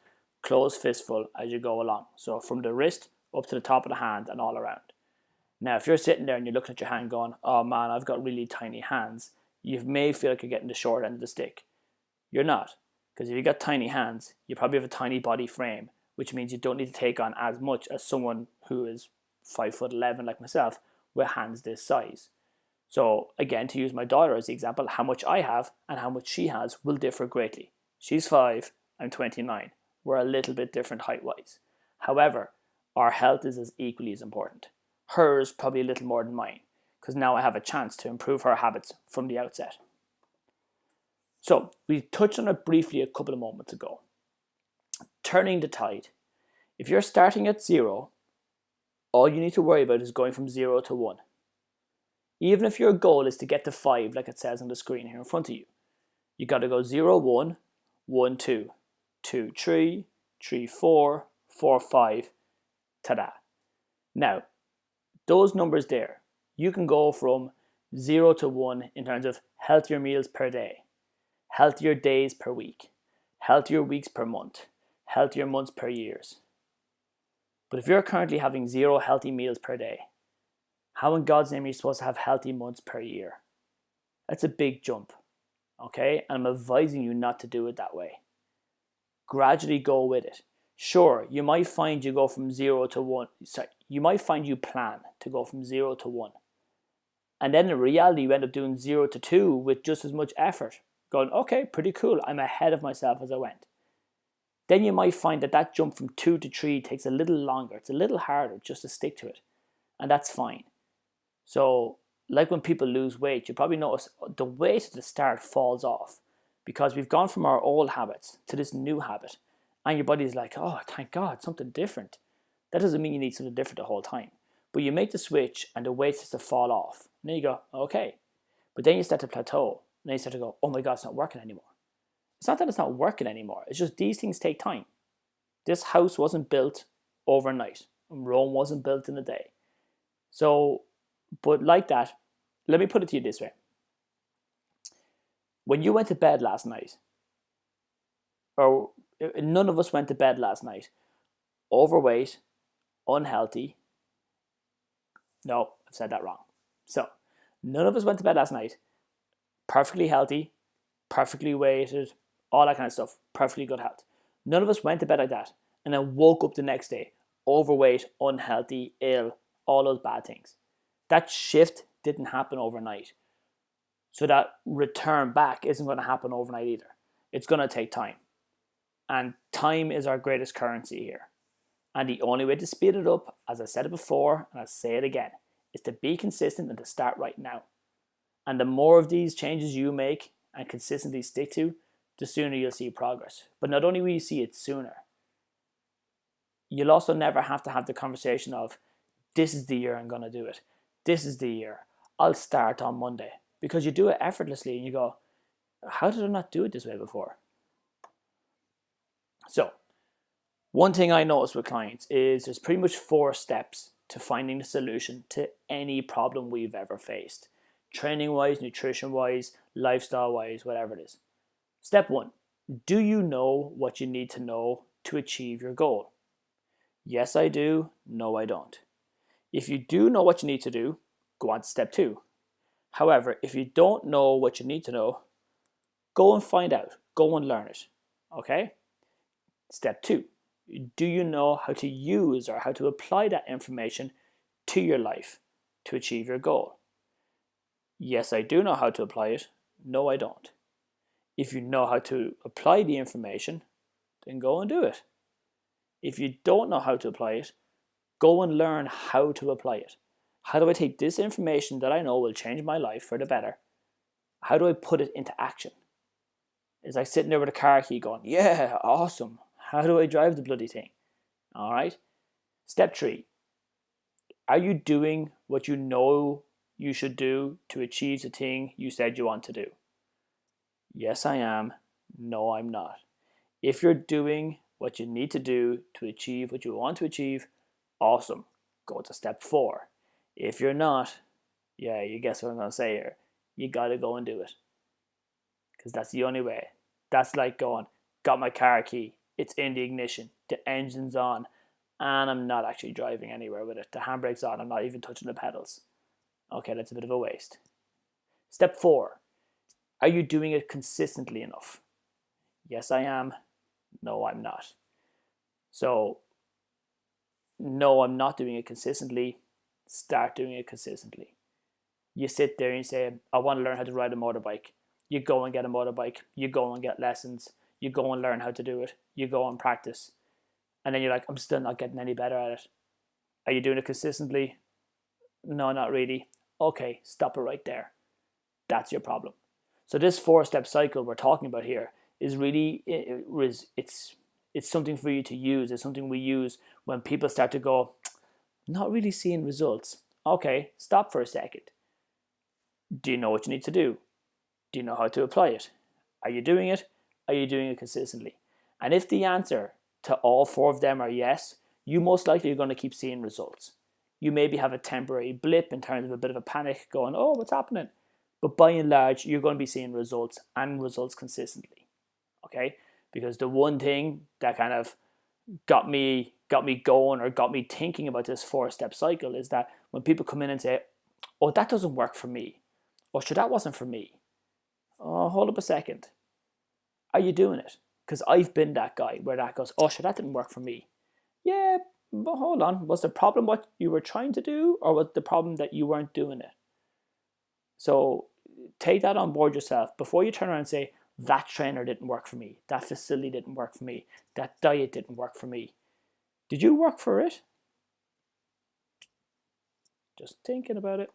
closed fistful as you go along. So from the wrist up to the top of the hand and all around. Now, if you're sitting there and you're looking at your hand going, oh man, I've got really tiny hands, you may feel like you're getting the short end of the stick. You're not. Because if you've got tiny hands, you probably have a tiny body frame, which means you don't need to take on as much as someone who is 5'11" like myself with hands this size. So again, to use my daughter as the example, how much I have and how much she has will differ greatly. She's 5, I'm 29. We're a little bit different height-wise. However, our health is as equally as important. Hers probably a little more than mine, because now I have a chance to improve her habits from the outset. So we touched on it briefly a couple of moments ago. Turning the tide. If you're starting at 0, all you need to worry about is going from 0 to 1. Even if your goal is to get to 5, like it says on the screen here in front of you, you got to go 0, 1, 1, 2, 2, 3, 3, 4, 4, 5, ta-da. Now, those numbers there, you can go from 0 to 1 in terms of healthier meals per day, healthier days per week, healthier weeks per month, healthier months per years. But if you're currently having 0 healthy meals per day, how in God's name are you supposed to have healthy months per year? That's a big jump, okay? And I'm advising you not to do it that way. Gradually go with it. Sure, you might find you go from 0 to 1. You might find you plan to go from 0 to 1. And then in reality, you end up doing 0 to 2 with just as much effort. Going, okay, pretty cool. I'm ahead of myself as I went. Then you might find that that jump from 2 to 3 takes a little longer. It's a little harder just to stick to it. And that's fine. So, like when people lose weight, you probably notice the weight at the start falls off because we've gone from our old habits to this new habit. And your body's like, oh, thank God, something different. That doesn't mean you need something different the whole time. But you make the switch and the weight starts to fall off. And then you go, okay. But then you start to plateau. And then you start to go, oh my God, it's not working anymore. It's not that it's not working anymore. It's just these things take time. This house wasn't built overnight. And Rome wasn't built in a day. So, but like that, let me put it to you this way. When you went to bed last night, or none of us went to bed last night, overweight, unhealthy. No, I've said that wrong. So, none of us went to bed last night perfectly healthy, perfectly weighted, all that kind of stuff, perfectly good health. None of us went to bed like that and then woke up the next day overweight, unhealthy, ill, all those bad things. That shift didn't happen overnight. So that return back isn't going to happen overnight either. It's going to take time. And time is our greatest currency here. And the only way to speed it up, as I said it before, and I'll say it again, is to be consistent and to start right now. And the more of these changes you make and consistently stick to, the sooner you'll see progress. But not only will you see it sooner, you'll also never have to have the conversation of, this is the year I'm going to do it. This is the year. I'll start on Monday. Because you do it effortlessly and you go, how did I not do it this way before? So, one thing I notice with clients is there's pretty much 4 steps to finding the solution to any problem we've ever faced. Training-wise, nutrition-wise, lifestyle-wise, whatever it is. Step 1, do you know what you need to know to achieve your goal? Yes, I do. No, I don't. If you do know what you need to do, go on to step 2. However, if you don't know what you need to know, go and find out. Go and learn it. Okay? Step 2. Do you know how to use or how to apply that information to your life to achieve your goal? Yes, I do know how to apply it. No, I don't. If you know how to apply the information, then go and do it. If you don't know how to apply it, go and learn how to apply it. How do I take this information that I know will change my life for the better? How do I put it into action? It's like sitting there with a car key going, yeah, awesome. How do I drive the bloody thing? All right. Step 3. Are you doing what you know you should do to achieve the thing you said you want to do? Yes, I am. No, I'm not. If you're doing what you need to do to achieve what you want to achieve, awesome. Go to step 4. If you're not, yeah, you guess what I'm going to say here. You got to go and do it. Because that's the only way. That's like going, got my car key. It's in the ignition. The engine's on. and I'm not actually driving anywhere with it. The handbrake's on, I'm not even touching the pedals. Okay, that's a bit of a waste. Step 4, are you doing it consistently enough? Yes, I am. No, I'm not. So, no, I'm not doing it consistently. Start doing it consistently. You sit there and you say, I want to learn how to ride a motorbike. You go and get a motorbike. You go and get lessons. You go and learn how to do it. You go and practice. And then you're like, I'm still not getting any better at it. Are you doing it consistently? No, not really. Okay, stop it right there. That's your problem. So this 4-step cycle we're talking about here is really, it's something for you to use. It's something we use when people start to go, not really seeing results. Okay, stop for a second. Do you know what you need to do? Do you know how to apply it? Are you doing it? Are you doing it consistently? And if the answer to all 4 of them are yes, you most likely are going to keep seeing results. You maybe have a temporary blip in terms of a bit of a panic going, oh, what's happening? But by and large, you're going to be seeing results and results consistently. Okay? Because the one thing that kind of got me going or got me thinking about this 4-step cycle is that when people come in and say, oh, that doesn't work for me, or sure, that wasn't for me. Oh, hold up a second. Are you doing it? Because I've been that guy where that goes, oh, sure, that didn't work for me. Yeah, but hold on. Was the problem what you were trying to do, or was the problem that you weren't doing it? So take that on board yourself before you turn around and say, that trainer didn't work for me. That facility didn't work for me. That diet didn't work for me. Did you work for it? Just thinking about it.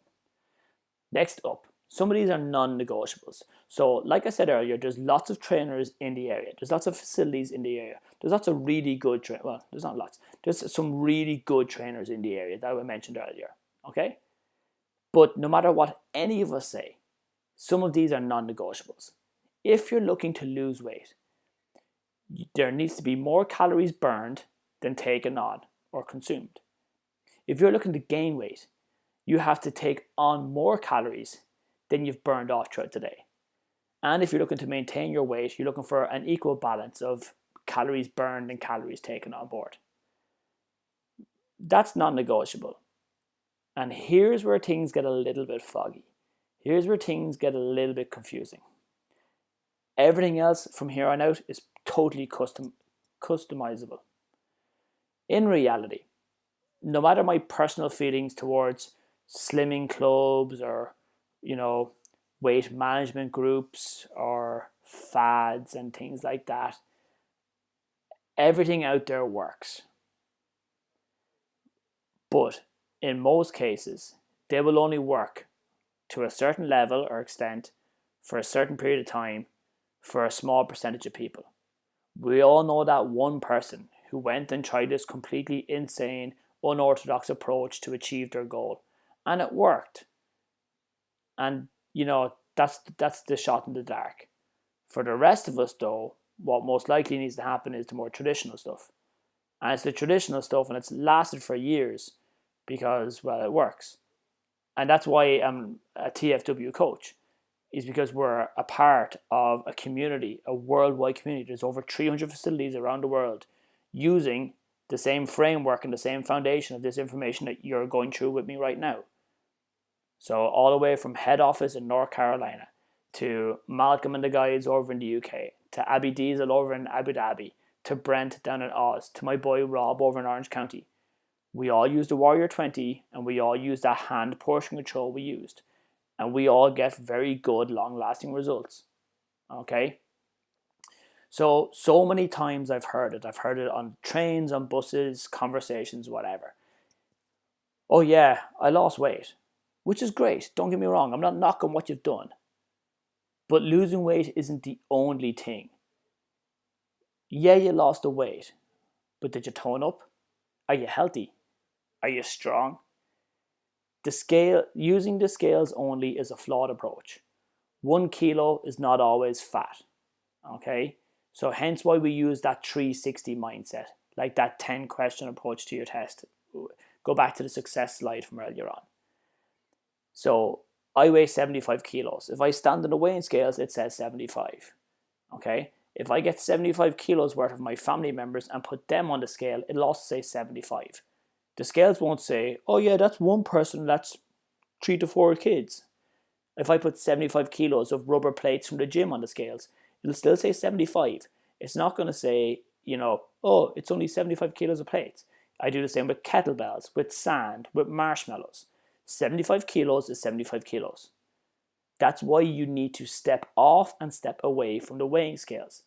Next up, some of these are non-negotiables. So like I said earlier, there's lots of trainers in the area. There's lots of facilities in the area. There's lots of really good well, there's not lots. There's some really good trainers in the area that I mentioned earlier. Okay? But no matter what any of us say, some of these are non-negotiables. If you're looking to lose weight, there needs to be more calories burned than taken on or consumed. If you're looking to gain weight, you have to take on more calories than you've burned off throughout the day. And if you're looking to maintain your weight, you're looking for an equal balance of calories burned and calories taken on board. That's non-negotiable. And here's where things get a little bit foggy. Here's where things get a little bit confusing. Everything else from here on out is totally customizable. In reality, no matter my personal feelings towards slimming clubs or, weight management groups or fads and things like that, everything out there works. But in most cases, they will only work to a certain level or extent for a certain period of time for a small percentage of people. We all know that one person who went and tried this completely insane, unorthodox approach to achieve their goal, and it worked. And that's the shot in the dark. For the rest of us, though, what most likely needs to happen is the more traditional stuff. And it's the traditional stuff, and it's lasted for years because, well, it works. And that's why I'm a TFW coach, is because we're a part of a community, a worldwide community. There's over 300 facilities around the world using the same framework and the same foundation of this information that you're going through with me right now. So all the way from head office in North Carolina to Malcolm and the guys over in the UK, to Abby Diesel over in Abu Dhabi, to Brent down in Oz, to my boy Rob over in Orange County. We all use the Warrior 20 and we all use that hand portion control we used. And we all get very good long-lasting results. Okay? So many times I've heard it. I've heard it on trains, on buses, conversations, whatever. Oh yeah, I lost weight. Which is great, don't get me wrong, I'm not knocking what you've done. But losing weight isn't the only thing. Yeah, you lost the weight, but did you tone up? Are you healthy? Are you strong? Using the scales only is a flawed approach. 1 kilo is not always fat. Okay? So hence why we use that 360 mindset, like that 10-question approach to your test. Go back to the success slide from earlier on. So I weigh 75 kilos. If I stand on the weighing scales, it says 75. Okay? If I get 75 kilos worth of my family members and put them on the scale, it'll also say 75. The scales won't say, oh yeah, that's one person, that's 3 to 4 kids. If I put 75 kilos of rubber plates from the gym on the scales, it'll still say 75. It's not going to say, oh, it's only 75 kilos of plates. I do the same with kettlebells, with sand, with marshmallows. 75 kilos is 75 kilos. That's why you need to step off and step away from the weighing scales.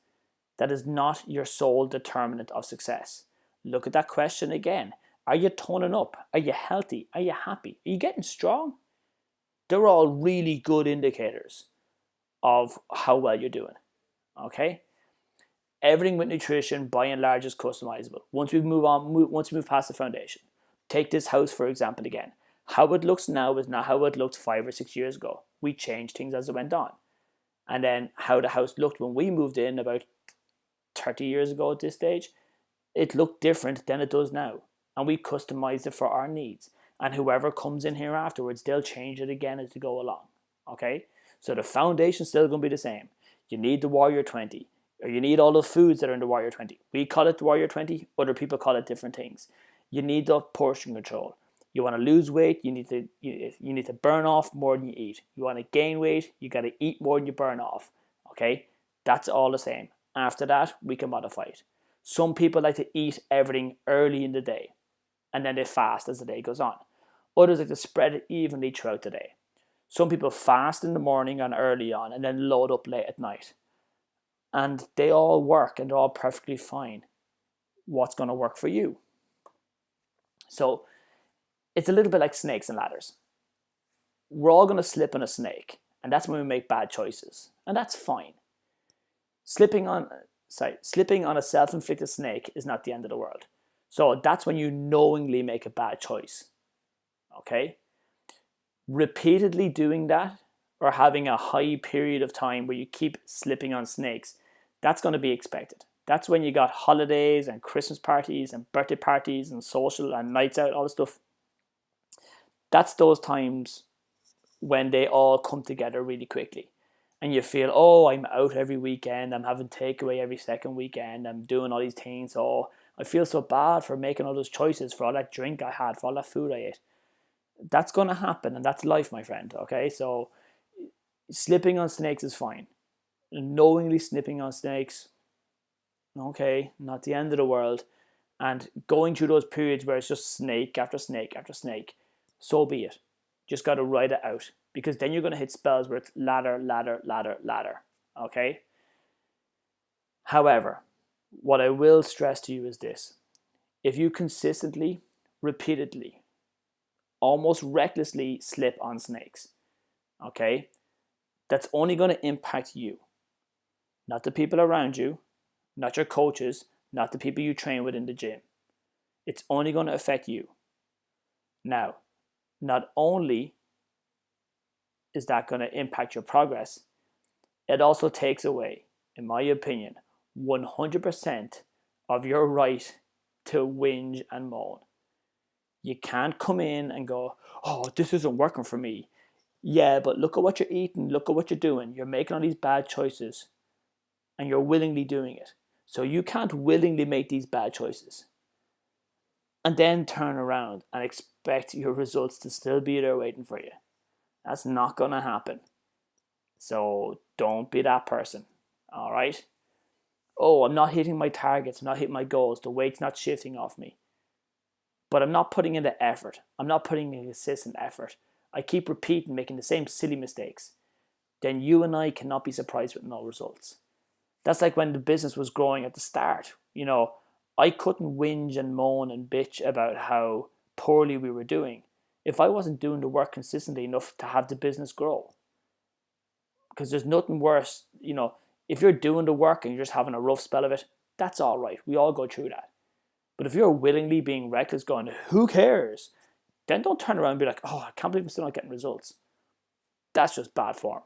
That is not your sole determinant of success. Look at that question again. Are you toning up? Are you healthy? Are you happy? Are you getting strong? They're all really good indicators of how well you're doing. Okay? Everything with nutrition, by and large, is customizable. Once we move past the foundation. Take this house, for example, again. How it looks now is not how it looked 5 or 6 years ago. We changed things as it went on. And then how the house looked when we moved in about 30 years ago at this stage, it looked different than it does now. And we customized it for our needs. And whoever comes in here afterwards, they'll change it again as they go along. Okay? So the foundation's still going to be the same. You need the Warrior 20. Or you need all the foods that are in the Warrior 20. We call it the Warrior 20. Other people call it different things. You need the portion control. You want to lose weight, you need to burn off more than you eat. You want to gain weight, you got to eat more than you burn off. Okay? That's all the same. After that, we can modify it. Some people like to eat everything early in the day, and then they fast as the day goes on. Others like to spread it evenly throughout the day. Some people fast in the morning and early on, and then load up late at night. And they all work, and they're all perfectly fine. What's going to work for you? So, it's a little bit like snakes and ladders. We're all going to slip on a snake, and that's when we make bad choices, and that's fine. Slipping on a self-inflicted snake is not the end of the world. So that's when you knowingly make a bad choice. Okay? Repeatedly doing that, or having a high period of time where you keep slipping on snakes, that's going to be expected. That's when you got holidays and Christmas parties and birthday parties and social and nights out, all this stuff. That's those times when they all come together really quickly. And you feel, oh, I'm out every weekend. I'm having takeaway every second weekend. I'm doing all these things. Oh, I feel so bad for making all those choices, for all that drink I had, for all that food I ate. That's going to happen, and that's life, my friend. Okay, so slipping on snakes is fine. Knowingly slipping on snakes, okay, not the end of the world. And going through those periods where it's just snake after snake after snake, so be it. Just got to ride it out, because then you're going to hit spells where it's ladder, ladder, ladder, ladder. Okay? However, what I will stress to you is this. If you consistently, repeatedly, almost recklessly slip on snakes, okay, that's only going to impact you. Not the people around you, not your coaches, not the people you train with in the gym. It's only going to affect you. Now, not only is that going to impact your progress, it also takes away, in my opinion, 100% of your right to whinge and moan. You can't come in and go, oh, this isn't working for me. Yeah, but look at what you're eating, look at what you're doing. You're making all these bad choices, and you're willingly doing it. So you can't willingly make these bad choices and then turn around and expect your results to still be there waiting for you. That's not going to happen. So don't be that person, all right? Oh, I'm not hitting my targets, I'm not hitting my goals, the weight's not shifting off me. But I'm not putting in the effort. I'm not putting in consistent effort. I keep repeating, making the same silly mistakes. Then you and I cannot be surprised with no results. That's like when the business was growing at the start. You know, I couldn't whinge and moan and bitch about how poorly we were doing if I wasn't doing the work consistently enough to have the business grow. Because there's nothing worse, you know, if you're doing the work and you're just having a rough spell of it, that's all right. We all go through that. But if you're willingly being reckless, going, who cares? Then don't turn around and be like, oh, I can't believe I'm still not getting results. That's just bad form.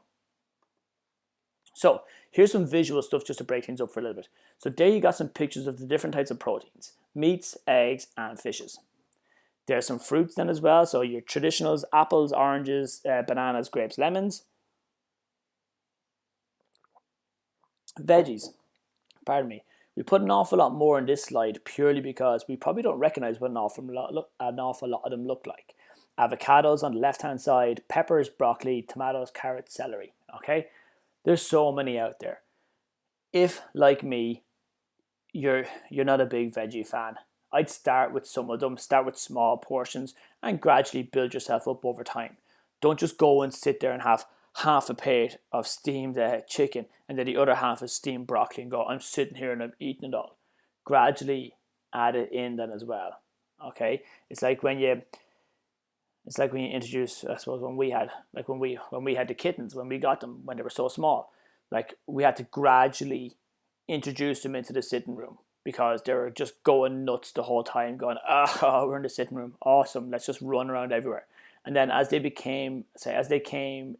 So here's some visual stuff just to break things up for a little bit. So there you got some pictures of the different types of proteins: meats, eggs, and fishes. There's some fruits then as well. So your traditionals: apples, oranges, bananas, grapes, lemons. Veggies. pardon me. We put an awful lot more in this slide purely because we probably don't recognize what an awful lot of them look like. Avocados on the left hand side, peppers, broccoli, tomatoes, carrots, celery. Okay, there's so many out there. If, like me, you're not a big veggie fan, I'd start with some of them, start with small portions, and gradually build yourself up over time. Don't just go and sit there and have half a plate of steamed chicken and then the other half is steamed broccoli and go, I'm sitting here and I'm eating it all. Gradually add it in then as well. Okay, it's like when you introduce, I suppose, when we had the kittens, when we got them when they were so small, like we had to gradually introduce them into the sitting room because they were just going nuts the whole time, going, oh, we're in the sitting room, awesome, let's just run around everywhere. And then as they came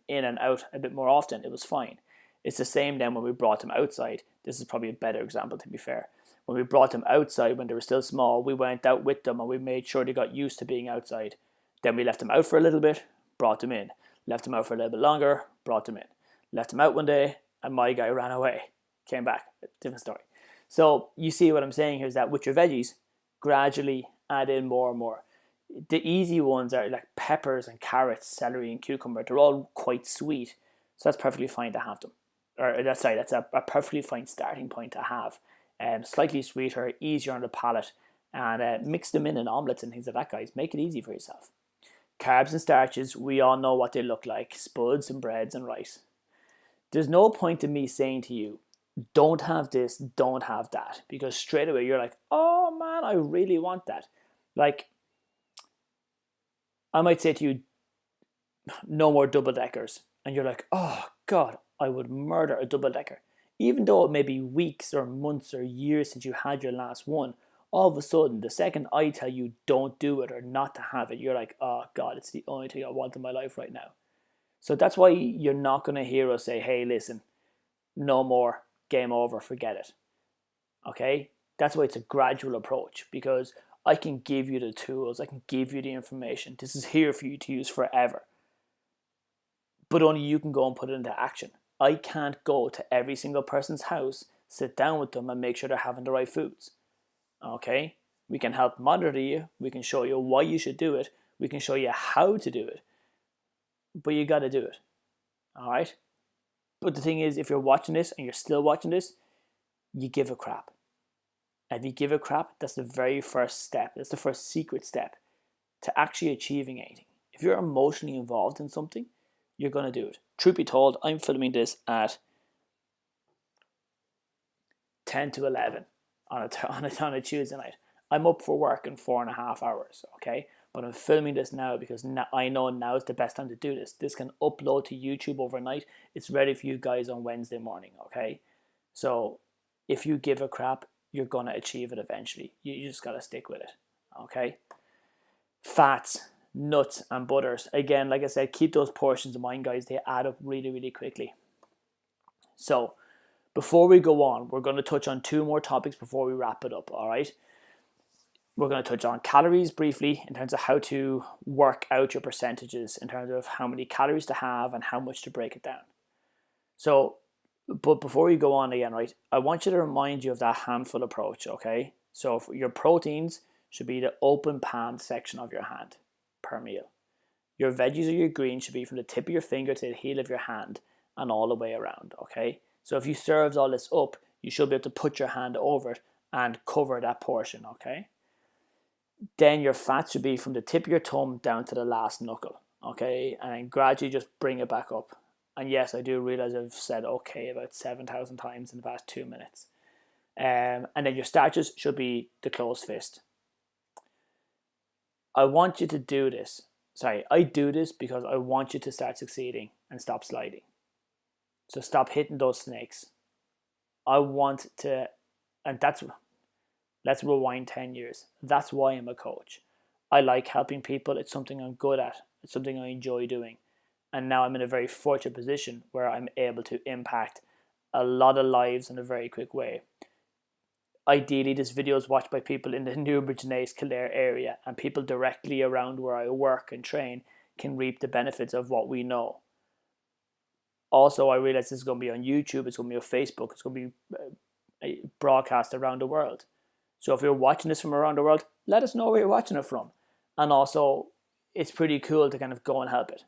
in and out a bit more often, it was fine. It's the same then when we brought them outside. This is probably a better example, to be fair. When we brought them outside when they were still small, we went out with them and we made sure they got used to being outside. Then we left them out for a little bit, brought them in. Left them out for a little bit longer, brought them in. Left them out one day and my guy ran away. Came back, different story. So you see what I'm saying here is that with your veggies, gradually add in more and more. The easy ones are like peppers and carrots, celery and cucumber. They're all quite sweet, so that's perfectly fine to have them. That's a perfectly fine starting point to have. Slightly sweeter, easier on the palate, and mix them in omelets and things like that, guys. Make it easy for yourself. Carbs and starches, we all know what they look like: spuds and breads and rice. There's no point in me saying to you, don't have this, don't have that, because straight away you're like, oh man, I really want that. Like, I might say to you, no more double deckers, and you're like, oh God, I would murder a double decker. Even though it may be weeks or months or years since you had your last one, all of a sudden, the second I tell you don't do it or not to have it, you're like, oh God, it's the only thing I want in my life right now. So that's why you're not going to hear us say, hey, listen, no more, game over, forget it. Okay? That's why it's a gradual approach, because I can give you the tools, I can give you the information. This is here for you to use forever. But only you can go and put it into action. I can't go to every single person's house, sit down with them and make sure they're having the right foods. Okay? We can help monitor you, we can show you why you should do it, we can show you how to do it. But you got to do it. All right? But the thing is, if you're watching this and you're still watching this, you give a crap. And if you give a crap, that's the very first step. That's the first secret step to actually achieving anything. If you're emotionally involved in something, you're going to do it. Truth be told, I'm filming this at 10 to 11 on a Tuesday night. I'm up for work in 4.5 hours, okay? But I'm filming this now because I know now is the best time to do this. This can upload to YouTube overnight. It's ready for you guys on Wednesday morning, okay? So if you give a crap, you're going to achieve it eventually. You just got to stick with it, okay? Fats, nuts, and butters. Again, like I said, keep those portions in mind, guys. They add up really, really quickly. So before we go on, we're going to touch on 2 more topics before we wrap it up, all right? We're going to touch on calories briefly in terms of how to work out your percentages in terms of how many calories to have and how much to break it down. So, but before we go on again, right, I want you to remind you of that handful approach, okay? So your proteins should be the open palm section of your hand per meal. Your veggies or your greens should be from the tip of your finger to the heel of your hand and all the way around, okay? So if you served all this up, you should be able to put your hand over it and cover that portion, okay? Then your fat should be from the tip of your thumb down to the last knuckle, okay? And then gradually just bring it back up. And yes, I do realize I've said okay about 7,000 times in the past 2 minutes. And then your starches should be the closed fist. I want you to do this. I do this because I want you to start succeeding and stop sliding. So stop hitting those snakes. I want to, and let's rewind 10 years. That's why I'm a coach. I like helping people. It's something I'm good at. It's something I enjoy doing. And now I'm in a very fortunate position where I'm able to impact a lot of lives in a very quick way. Ideally, this video is watched by people in the Newbridge, Naas, Kildare area, and people directly around where I work and train can reap the benefits of what we know. Also, I realize this is going to be on YouTube, it's going to be on Facebook, it's going to be broadcast around the world. So if you're watching this from around the world, let us know where you're watching it from. And also, it's pretty cool to kind of go and help it.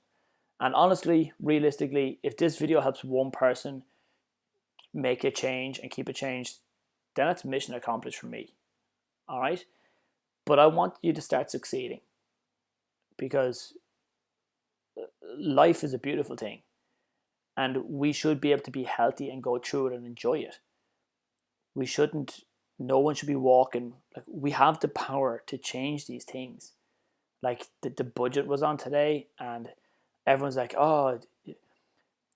And honestly, realistically, if this video helps one person make a change and keep a change, then it's mission accomplished for me. All right? But I want you to start succeeding, because life is a beautiful thing. And we should be able to be healthy and go through it and enjoy it. We shouldn't, no one should be walking, like, we have the power to change these things. Like the budget was on today and everyone's like, oh,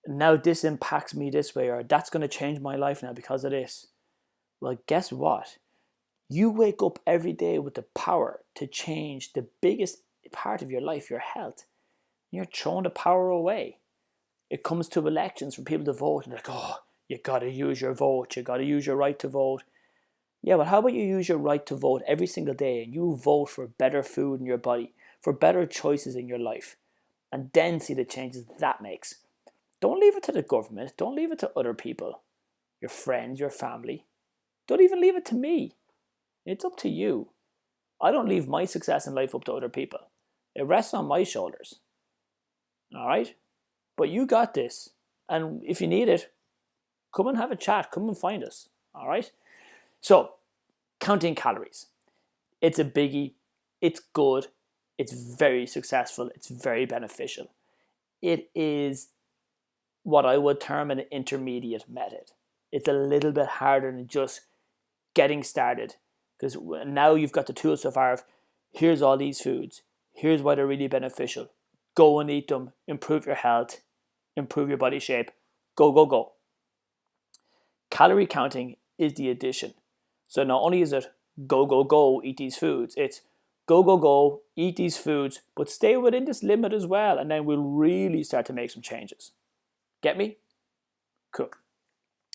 now this impacts me this way, or that's going to change my life now because of this. Well, guess what? You wake up every day with the power to change the biggest part of your life, your health. You're throwing the power away. It comes to elections for people to vote, and they're like, oh, you got to use your vote. You got to use your right to vote. Yeah, but how about you use your right to vote every single day and you vote for better food in your body, for better choices in your life, and then see the changes that makes. Don't leave it to the government. Don't leave it to other people, your friends, your family. Don't even leave it to me. It's up to you. I don't leave my success in life up to other people. It rests on my shoulders. All right? But you got this. And if you need it, come and have a chat. Come and find us. All right? So, counting calories. It's a biggie. It's good. It's very successful. It's very beneficial. It is what I would term an intermediate method. It's a little bit harder than just getting started, because now you've got the tools so far of, here's all these foods. Here's why they're really beneficial. Go and eat them. Improve your health. Improve your body shape. Go, go, go. Calorie counting is the addition. So not only is it go, go, go, eat these foods, it's go, go, go, eat these foods, but stay within this limit as well, and then we'll really start to make some changes. Get me? Cool.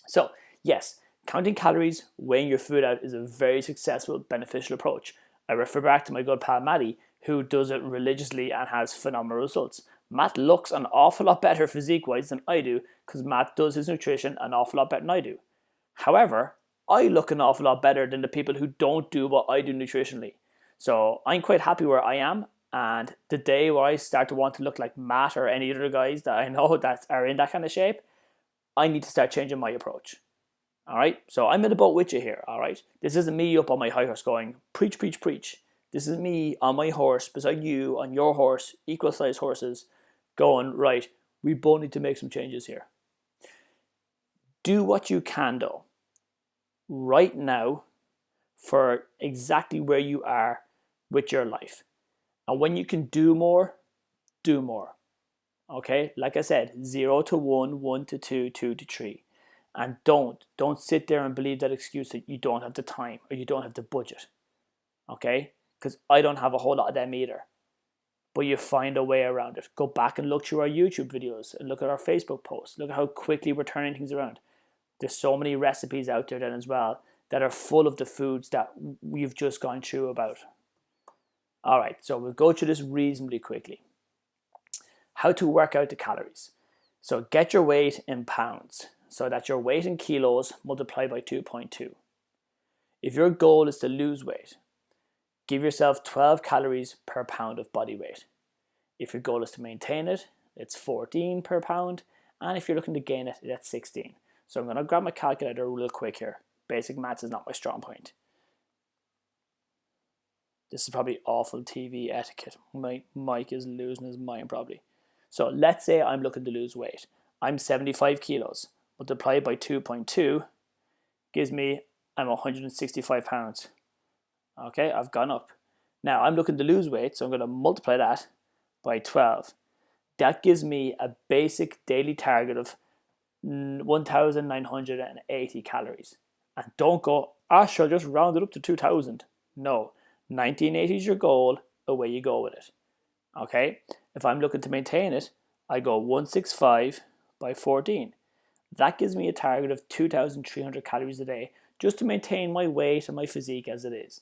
So, yes, counting calories, weighing your food out is a very successful, beneficial approach. I refer back to my good pal Matty, who does it religiously and has phenomenal results. Matt looks an awful lot better physique-wise than I do, because Matt does his nutrition an awful lot better than I do. However, I look an awful lot better than the people who don't do what I do nutritionally. So I'm quite happy where I am, and the day where I start to want to look like Matt or any other guys that I know that are in that kind of shape, I need to start changing my approach. All right, so I'm in the boat with you here. All right, this isn't me up on my high horse going preach, preach, preach. This is me on my horse beside you on your horse, equal sized horses, going, right, we both need to make some changes here. Do what you can though, right now, for exactly where you are with your life. And when you can do more, do more. Okay, like I said, 0 to 1, 1 to 2, 2 to 3. And don't sit there and believe that excuse that you don't have the time or you don't have the budget. Okay, because I don't have a whole lot of them either. But you find a way around it. Go back and look through our YouTube videos and look at our Facebook posts. Look at how quickly we're turning things around. There's so many recipes out there then as well that are full of the foods that we've just gone through about. All right, so we'll go through this reasonably quickly. How to work out the calories. So get your weight in pounds. So that's your weight in kilos multiplied by 2.2. If your goal is to lose weight, give yourself 12 calories per pound of body weight. If your goal is to maintain it, it's 14 per pound. And if you're looking to gain it, that's 16. So I'm going to grab my calculator real quick here. Basic maths is not my strong point. This is probably awful TV etiquette. My mic is losing his mind probably. So let's say I'm looking to lose weight. I'm 75 kilos. Multiplied by 2.2 gives me, I'm 165 pounds. Okay, I've gone up. Now I'm looking to lose weight, so I'm going to multiply that by 12. That gives me a basic daily target of 1,980 calories. And don't go, sure, just round it up to 2,000. No, 1980 is your goal, away you go with it. Okay, if I'm looking to maintain it, I go 165 by 14. That gives me a target of 2,300 calories a day just to maintain my weight and my physique as it is.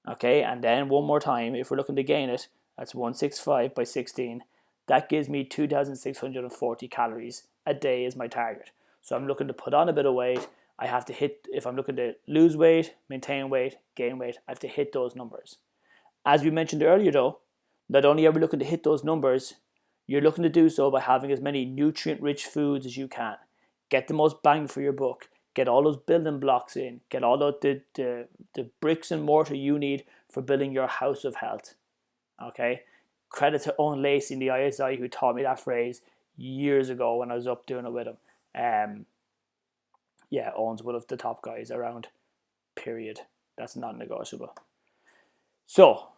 Okay, and then one more time, if we're looking to gain it, that's 165 by 16. That gives me 2,640 calories a day is my target. So I'm looking to put on a bit of weight. I have to hit, if I'm looking to lose weight, maintain weight, gain weight, I have to hit those numbers. As we mentioned earlier though, not only are we looking to hit those numbers, you're looking to do so by having as many nutrient-rich foods as you can. Get the most bang for your buck. Get all those building blocks in. Get all the bricks and mortar you need for building your house of health. Okay? Credit to Owen Lacey in the ISI who taught me that phrase years ago when I was up doing it with him. Yeah, Owen's one of the top guys around, period. That's not negotiable. So,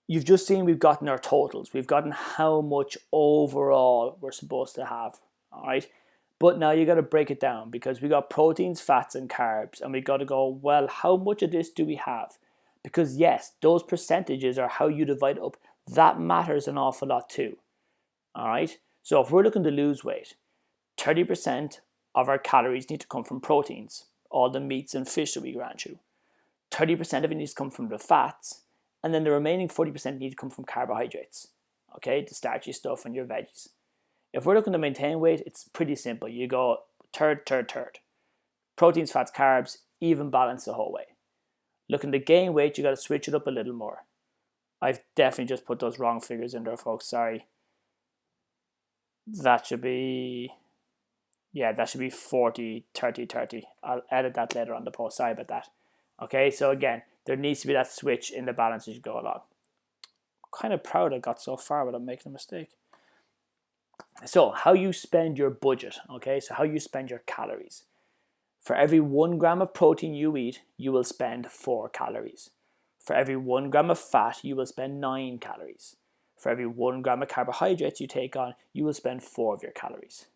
you've just seen we've gotten our totals. We've gotten how much overall we're supposed to have, all right? But now you got to break it down because we got proteins, fats, and carbs, and we got to go, well, how much of this do we have? Because yes, those percentages are how you divide up. That matters an awful lot too, all right? So if we're looking to lose weight, 30% of our calories need to come from proteins, all the meats and fish that we ran through. 30% of it needs to come from the fats, and then the remaining 40% need to come from carbohydrates, okay, the starchy stuff and your veggies. If we're looking to maintain weight, it's pretty simple. You go third. Proteins, fats, carbs, even balance the whole way. Looking to gain weight, you got to switch it up a little more. I've definitely just put those wrong figures in there, folks. Sorry. That should be 40, 30, 30. I'll edit that later on the post. Sorry about that. Okay, so again, there needs to be that switch in the balance as you go along. I'm kind of proud I got so far without making a mistake. So how you spend your budget, okay? So how you spend your calories. For every 1 gram of protein you eat, you will spend 4 calories. For every 1 gram of fat, you will spend 9 calories. For every 1 gram of carbohydrates you take on, you will spend 4 of your calories.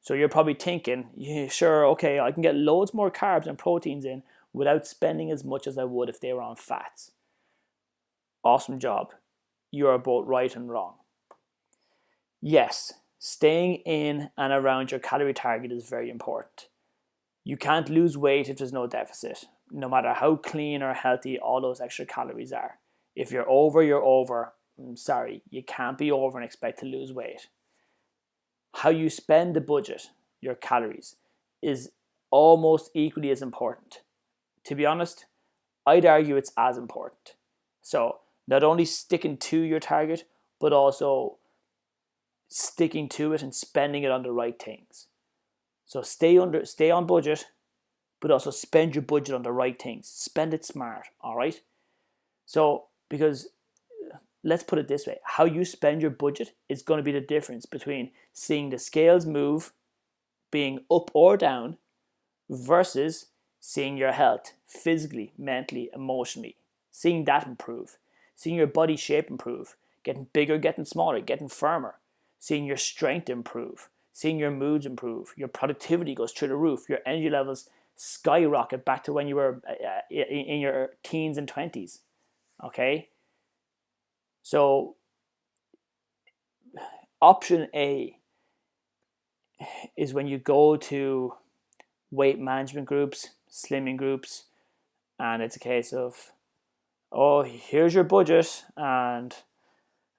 So you're probably thinking, yeah, sure, okay, I can get loads more carbs and proteins in without spending as much as I would if they were on fats. Awesome job. You are both right and wrong. Yes, staying in and around your calorie target is very important. You can't lose weight if there's no deficit, no matter how clean or healthy all those extra calories are. If you're over, you're over. I'm sorry, you can't be over and expect to lose weight. How you spend the budget, your calories, is almost equally as important. To be honest, I'd argue it's as important. So not only sticking to your target, but also sticking to it and spending it on the right things. So stay on budget, but also spend your budget on the right things. Spend it smart, all right? So, because let's put it this way, how you spend your budget is going to be the difference between seeing the scales move, being up or down, versus seeing your health physically, mentally, emotionally, seeing that improve, seeing your body shape improve, getting bigger, getting smaller, getting firmer, seeing your strength improve, seeing your moods improve, your productivity goes through the roof, your energy levels skyrocket back to when you were in your teens and 20s, okay? So option A is when you go to weight management groups, slimming groups, and it's a case of, oh, here's your budget and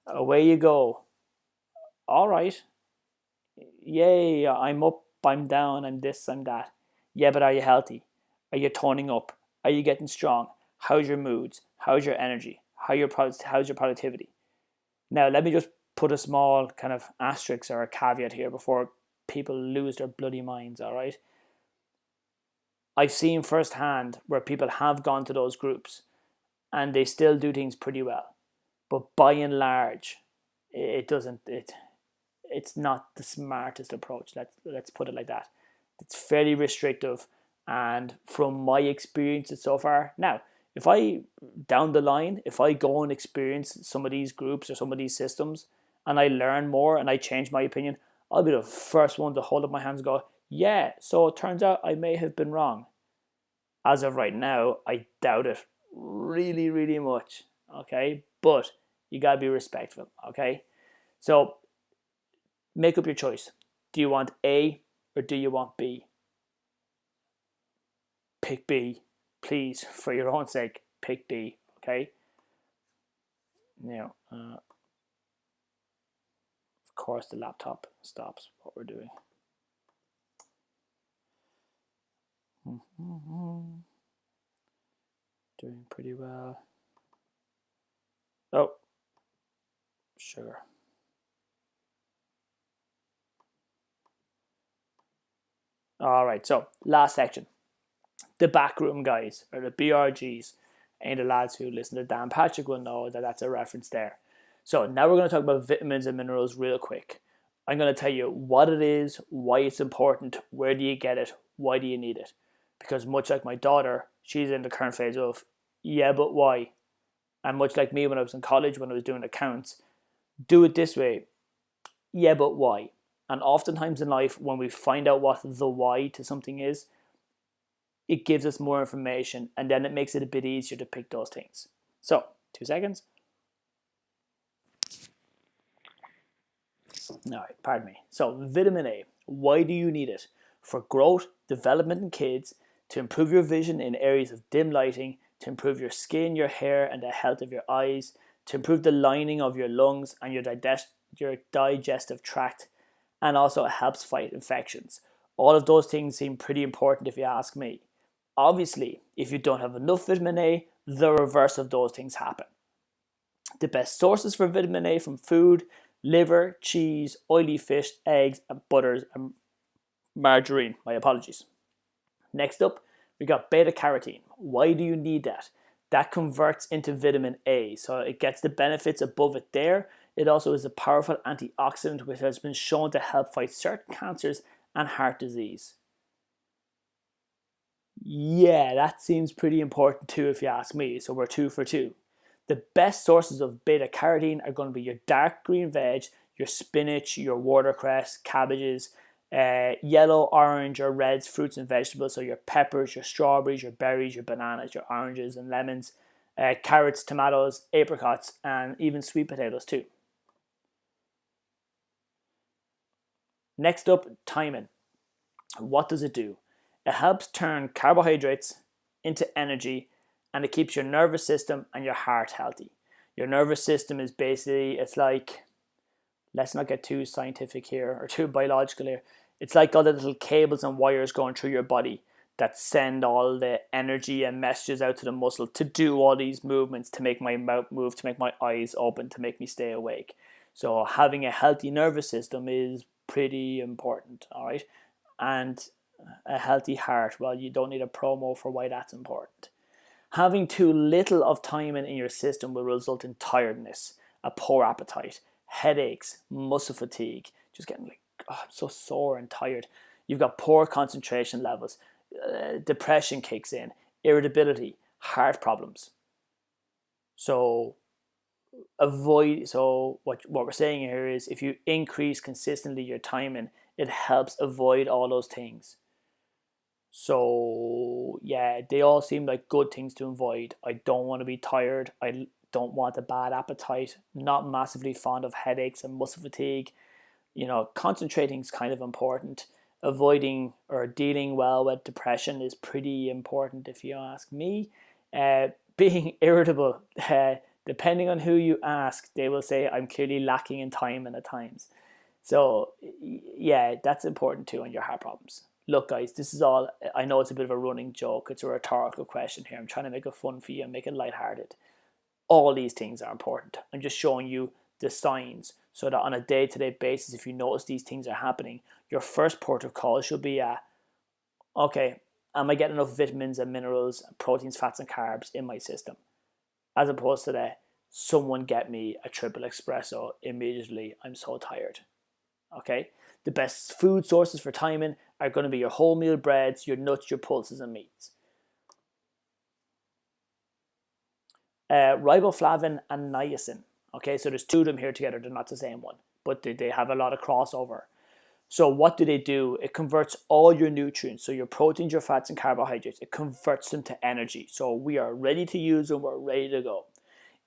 away you go. All right. Yay, I'm up, I'm down, I'm this, I'm that. Yeah, but are you healthy? Are you toning up? Are you getting strong? How's your moods? How's your energy? How's your productivity? Now, let me just put a small kind of asterisk or a caveat here before people lose their bloody minds, all right? I've seen firsthand where people have gone to those groups and they still do things pretty well. But by and large, it's not the smartest approach. Let's put it like that. It's fairly restrictive, and from my experiences so far, now if I down the line, if I go and experience some of these groups or some of these systems, and I learn more and I change my opinion, I'll be the first one to hold up my hands and go, yeah. So it turns out I may have been wrong. As of right now, I doubt it really, really much. Okay, but you gotta be respectful. Okay, so make up your choice. Do you want A or do you want B? Pick B, please, for your own sake. Pick B, okay? Now, of course, the laptop stops what we're doing. Doing pretty well. Oh, sugar. All right, so last section. The backroom guys, or the BRGs. And the lads who listen to Dan Patrick will know that that's a reference there. So now we're going to talk about vitamins and minerals real quick. I'm going to tell you what it is, why it's important, where do you get it, why do you need it. Because much like my daughter, she's in the current phase of, yeah, but why? And much like me when I was in college, when I was doing accounts, do it this way, yeah, but why? And oftentimes in life, when we find out what the why to something is, it gives us more information and then it makes it a bit easier to pick those things. So, 2 seconds. All right, pardon me. So, vitamin A, why do you need it? For growth, development in kids, to improve your vision in areas of dim lighting, to improve your skin, your hair, and the health of your eyes, to improve the lining of your lungs and your digestive tract, and also it helps fight infections. All of those things seem pretty important if you ask me. Obviously, if you don't have enough vitamin A, the reverse of those things happen. The best sources for vitamin A from food: liver, cheese, oily fish, eggs, and butters, and margarine. My apologies. Next up, we got beta carotene. Why do you need that? That converts into vitamin A, so it gets the benefits above it there. It also is a powerful antioxidant which has been shown to help fight certain cancers and heart disease. Yeah, that seems pretty important too if you ask me, so we're 2 for 2. The best sources of beta carotene are going to be your dark green veg, your spinach, your watercress, cabbages, yellow, orange, or reds, fruits and vegetables, so your peppers, your strawberries, your berries, your bananas, your oranges and lemons, carrots, tomatoes, apricots, and even sweet potatoes too. Next up, thiamine. What does it do? It helps turn carbohydrates into energy, and it keeps your nervous system and your heart healthy. Your nervous system is basically, it's like, let's not get too scientific here or too biological here. It's like all the little cables and wires going through your body that send all the energy and messages out to the muscle to do all these movements, to make my mouth move, to make my eyes open, to make me stay awake. So having a healthy nervous system is pretty important, all right? And a healthy heart, well, you don't need a promo for why that's important. Having too little of thiamine in your system will result in tiredness, a poor appetite, headaches, muscle fatigue, just getting like, oh, I'm so sore and tired. You've got poor concentration levels, depression kicks in, irritability, heart problems. So what we're saying here is if you increase consistently your thiamine, it helps avoid all those things. So yeah, they all seem like good things to avoid. I don't want to be tired. I don't want a bad appetite. Not massively fond of headaches and muscle fatigue. Concentrating is kind of important. Avoiding or dealing well with depression is pretty important if you ask me. Being irritable, depending on who you ask, they will say I'm clearly lacking in thiamine at times. So yeah, that's important too on your heart problems. Look guys, this is all, I know it's a bit of a running joke, it's a rhetorical question here. I'm trying to make it fun for you and make it lighthearted. All these things are important. I'm just showing you the signs so that on a day-to-day basis, if you notice these things are happening, your first port of call should be, okay, am I getting enough vitamins and minerals, proteins, fats and carbs in my system? As opposed to someone get me a triple espresso immediately, I'm so tired. Okay, the best food sources for thiamine are going to be your wholemeal breads, your nuts, your pulses and meats. Riboflavin and niacin. Okay, so there's 2 of them here together. They're not the same one, but they have a lot of crossover. So what do? It converts all your nutrients, so your proteins, your fats and carbohydrates, it converts them to energy. So we are ready to use them, we're ready to go.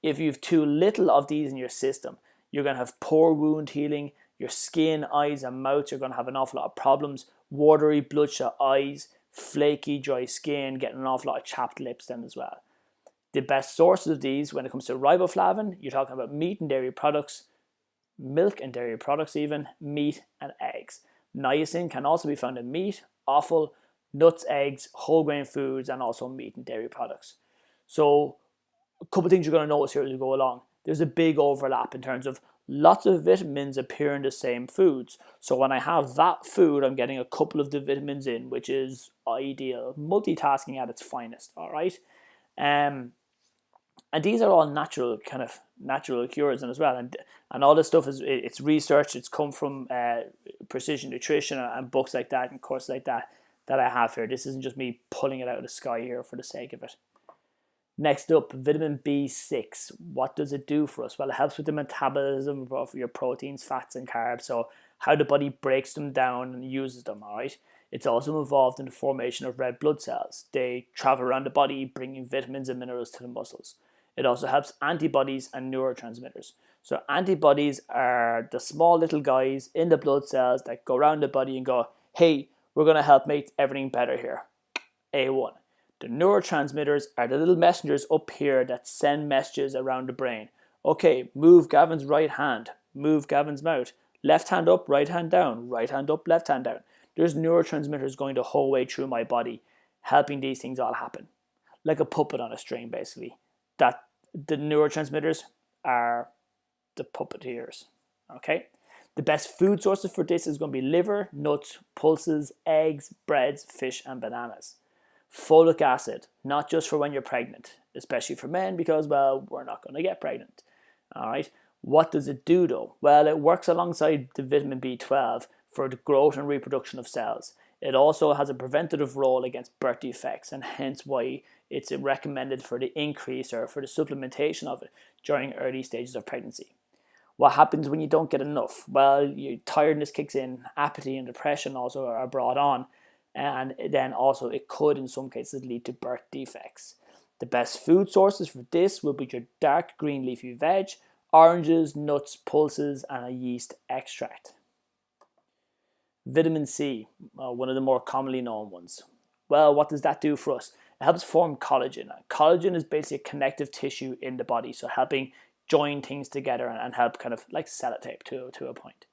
If you have too little of these in your system, you're going to have poor wound healing, your skin, eyes and mouth, you're going to have an awful lot of problems, watery, bloodshot eyes, flaky, dry skin, getting an awful lot of chapped lips then as well. The best sources of these when it comes to riboflavin, you're talking about meat and dairy products, milk and dairy products even, meat and eggs. Niacin can also be found in meat, offal, nuts, eggs, whole grain foods, and also meat and dairy products. So a couple of things you're going to notice here as you go along. There's a big overlap in terms of lots of vitamins appear in the same foods. So when I have that food, I'm getting a couple of the vitamins in, which is ideal. Multitasking at its finest, all right? And these are all natural cures as well. And all this stuff it's research. It's come from precision nutrition and books like that and courses like that I have here. This isn't just me pulling it out of the sky here for the sake of it. Next up, vitamin B6. What does it do for us? Well, it helps with the metabolism of your proteins, fats, and carbs. So how the body breaks them down and uses them, all right? It's also involved in the formation of red blood cells. They travel around the body, bringing vitamins and minerals to the muscles. It also helps antibodies and neurotransmitters. So antibodies are the small little guys in the blood cells that go around the body and go, hey, we're going to help make everything better here. A1. The neurotransmitters are the little messengers up here that send messages around the brain. Okay, move Gavin's right hand, move Gavin's mouth. Left hand up, right hand down, right hand up, left hand down. There's neurotransmitters going the whole way through my body, helping these things all happen. Like a puppet on a string, basically. That the neurotransmitters are the puppeteers. Okay? The best food sources for this is going to be liver, nuts, pulses, eggs, breads, fish, and bananas. Folic acid, not just for when you're pregnant, especially for men because, well, we're not going to get pregnant. All right. What does it do though? Well, it works alongside the vitamin B12 for the growth and reproduction of cells. It also has a preventative role against birth defects, and hence why it's recommended for the increase or for the supplementation of it during early stages of pregnancy. What happens when you don't get enough? Well, your tiredness kicks in, apathy and depression also are brought on, and then also it could in some cases lead to birth defects. The best food sources for this will be your dark green leafy veg, oranges, nuts, pulses, and a yeast extract. Vitamin C, one of the more commonly known ones. Well, what does that do for us? It helps form collagen. Collagen is basically a connective tissue in the body, so helping join things together and help kind of like sellotape to a point.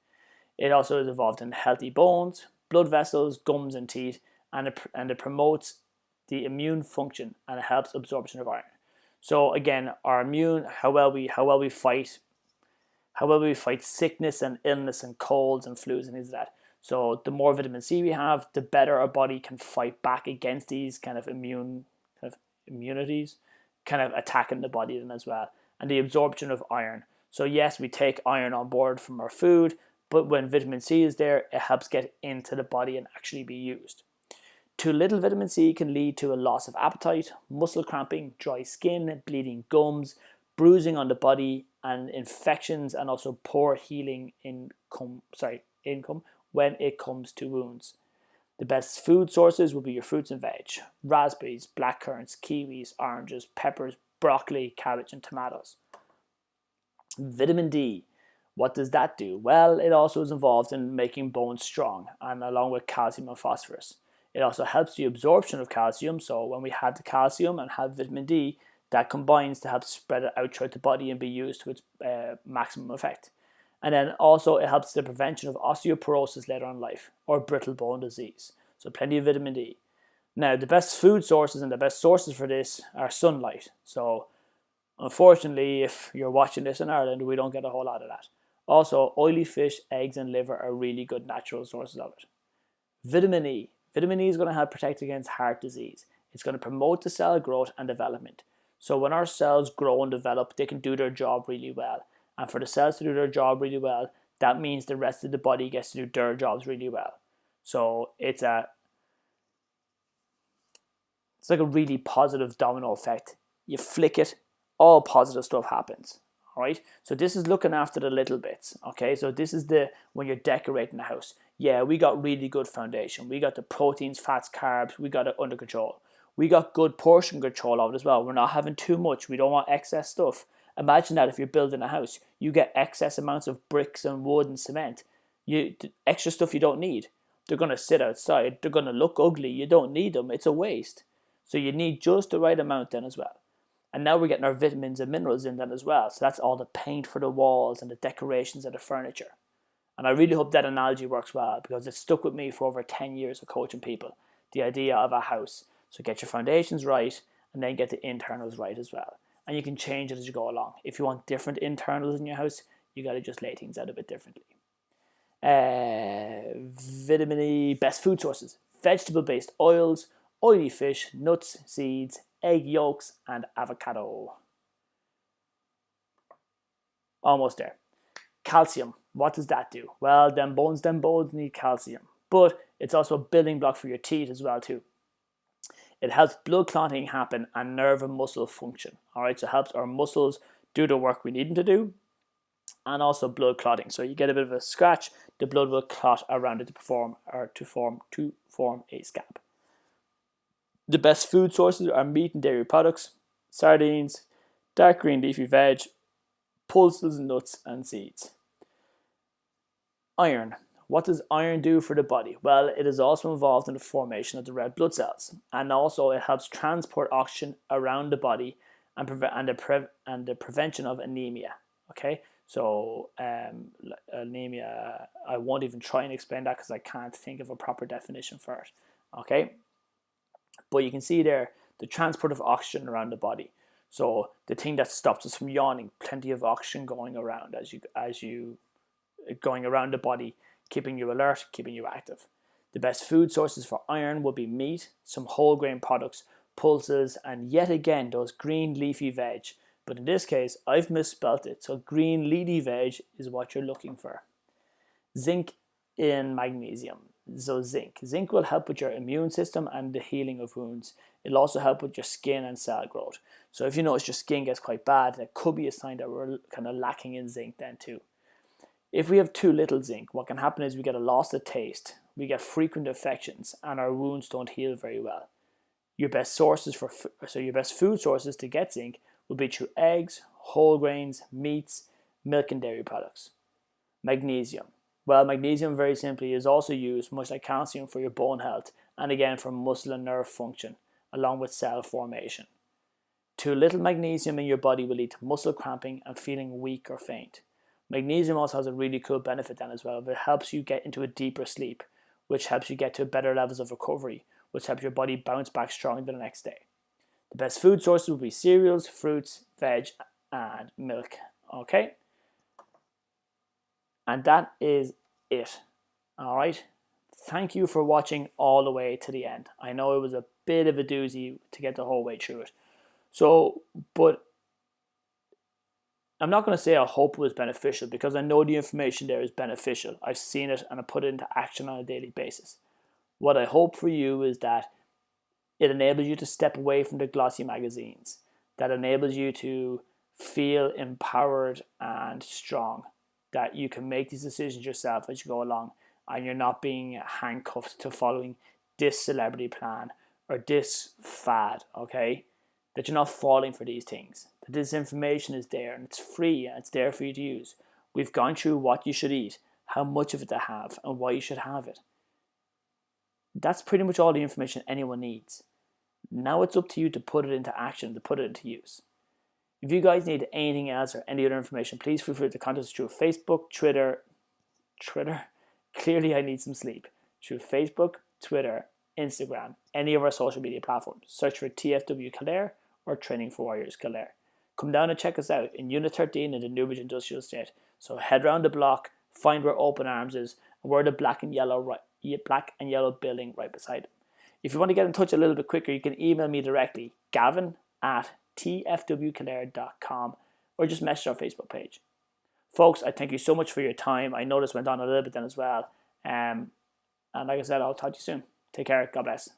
It also is involved in healthy bones, blood vessels, gums, and teeth, and it promotes the immune function and it helps absorption of iron. So again, our immune, how well we fight sickness and illness and colds and flus and things like that. So the more vitamin C we have, the better our body can fight back against these kind of immunities, kind of attacking the body then as well. And the absorption of iron. So yes, we take iron on board from our food, but when vitamin C is there, it helps get into the body and actually be used. Too little vitamin C can lead to a loss of appetite, muscle cramping, dry skin, bleeding gums, bruising on the body, and infections, and also poor healing income when it comes to wounds. The best food sources will be your fruits and veg: raspberries, blackcurrants, kiwis, oranges, peppers, broccoli, cabbage, and tomatoes. Vitamin D. What does that do? Well, it also is involved in making bones strong, and along with calcium and phosphorus. It also helps the absorption of calcium, so when we have the calcium and have vitamin D, that combines to help spread it out throughout the body and be used to its maximum effect. And then also it helps the prevention of osteoporosis later on in life, or brittle bone disease. So plenty of vitamin D. Now, the best food sources and the best sources for this are sunlight. So unfortunately, if you're watching this in Ireland, we don't get a whole lot of that. Also, oily fish, eggs, and liver are really good natural sources of it. Vitamin E. Vitamin E is going to help protect against heart disease. It's going to promote the cell growth and development. So when our cells grow and develop, they can do their job really well. And for the cells to do their job really well, that means the rest of the body gets to do their jobs really well. So it's like a really positive domino effect. You flick it, all positive stuff happens. All right. So this is looking after the little bits. Okay. So this is when you're decorating the house. Yeah, we got really good foundation. We got the proteins, fats, carbs. We got it under control. We got good portion control of it as well. We're not having too much. We don't want excess stuff. Imagine that if you're building a house, you get excess amounts of bricks and wood and cement. Extra stuff you don't need. They're going to sit outside. They're going to look ugly. You don't need them. It's a waste. So you need just the right amount then as well. And now we're getting our vitamins and minerals in then as well. So that's all the paint for the walls and the decorations and the furniture. And I really hope that analogy works well because it's stuck with me for over 10 years of coaching people. the idea of a house. So get your foundations right and then get the internals right as well. And you can change it as you go along. If you want different internals in your house, you got to just lay things out a bit differently. Vitamin E, best food sources: vegetable-based oils, oily fish, nuts, seeds, egg yolks, and avocado. Almost there. Calcium, what does that do? Well, them bones need calcium, but it's also a building block for your teeth as well too. It helps blood clotting happen and nerve and muscle function. All right, so it helps our muscles do the work we need them to do, and also blood clotting. So you get a bit of a scratch, the blood will clot around it to form a scab. The best food sources are meat and dairy products, sardines, dark green leafy veg, pulses, nuts, and seeds. Iron. What does iron do for the body? Well, it is also involved in the formation of the red blood cells, and also it helps transport oxygen around the body and the prevention of anemia. Okay, so anemia, I won't even try and explain that because I can't think of a proper definition for it. Okay, but you can see there the transport of oxygen around the body. So the thing that stops us from yawning, plenty of oxygen going around as you going around the body, keeping you alert, keeping you active. The best food sources for iron will be meat, some whole grain products, pulses, and yet again those green leafy veg. But in this case, I've misspelt it, so green leafy veg is what you're looking for. Zinc and magnesium. So zinc will help with your immune system and the healing of wounds. It'll also help with your skin and cell growth. So if you notice your skin gets quite bad, that could be a sign that we're kind of lacking in zinc then too. If we have too little zinc, what can happen is we get a loss of taste, we get frequent infections, and our wounds don't heal very well. Your best food sources to get zinc will be through eggs, whole grains, meats, milk and dairy products. Magnesium. Well, magnesium very simply is also used, much like calcium, for your bone health and again for muscle and nerve function, along with cell formation. Too little magnesium in your body will lead to muscle cramping and feeling weak or faint. Magnesium also has a really cool benefit then as well. It helps you get into a deeper sleep, which helps you get to better levels of recovery, which helps your body bounce back stronger the next day. The best food sources will be cereals, fruits, veg, and milk. Okay? And that is it. All right? Thank you for watching all the way to the end. I know it was a bit of a doozy to get the whole way through it. So, but I'm not going to say I hope it was beneficial because I know the information there is beneficial. I've seen it and I put it into action on a daily basis. What I hope for you is that it enables you to step away from the glossy magazines, that enables you to feel empowered and strong, that you can make these decisions yourself as you go along and you're not being handcuffed to following this celebrity plan or this fad, okay? That you're not falling for these things. That this information is there and it's free and it's there for you to use. We've gone through what you should eat, how much of it to have, and why you should have it. That's pretty much all the information anyone needs. Now it's up to you to put it into action, to put it into use. If you guys need anything else or any other information, please feel free to contact us through Facebook, Twitter. Clearly I need some sleep. Through Facebook, Twitter, Instagram, any of our social media platforms. Search for TFW Kildare or Training for Warriors Kildare. Come down and check us out in Unit 13 in the Newbridge Industrial Estate. So head round the block, find where Open Arms is, and we're the black and yellow building right beside it. If you want to get in touch a little bit quicker, you can email me directly, gavin@tfwkildare.com, or just message our Facebook page. Folks, I thank you so much for your time. I know this went on a little bit then as well. And like I said, I'll talk to you soon. Take care. God bless.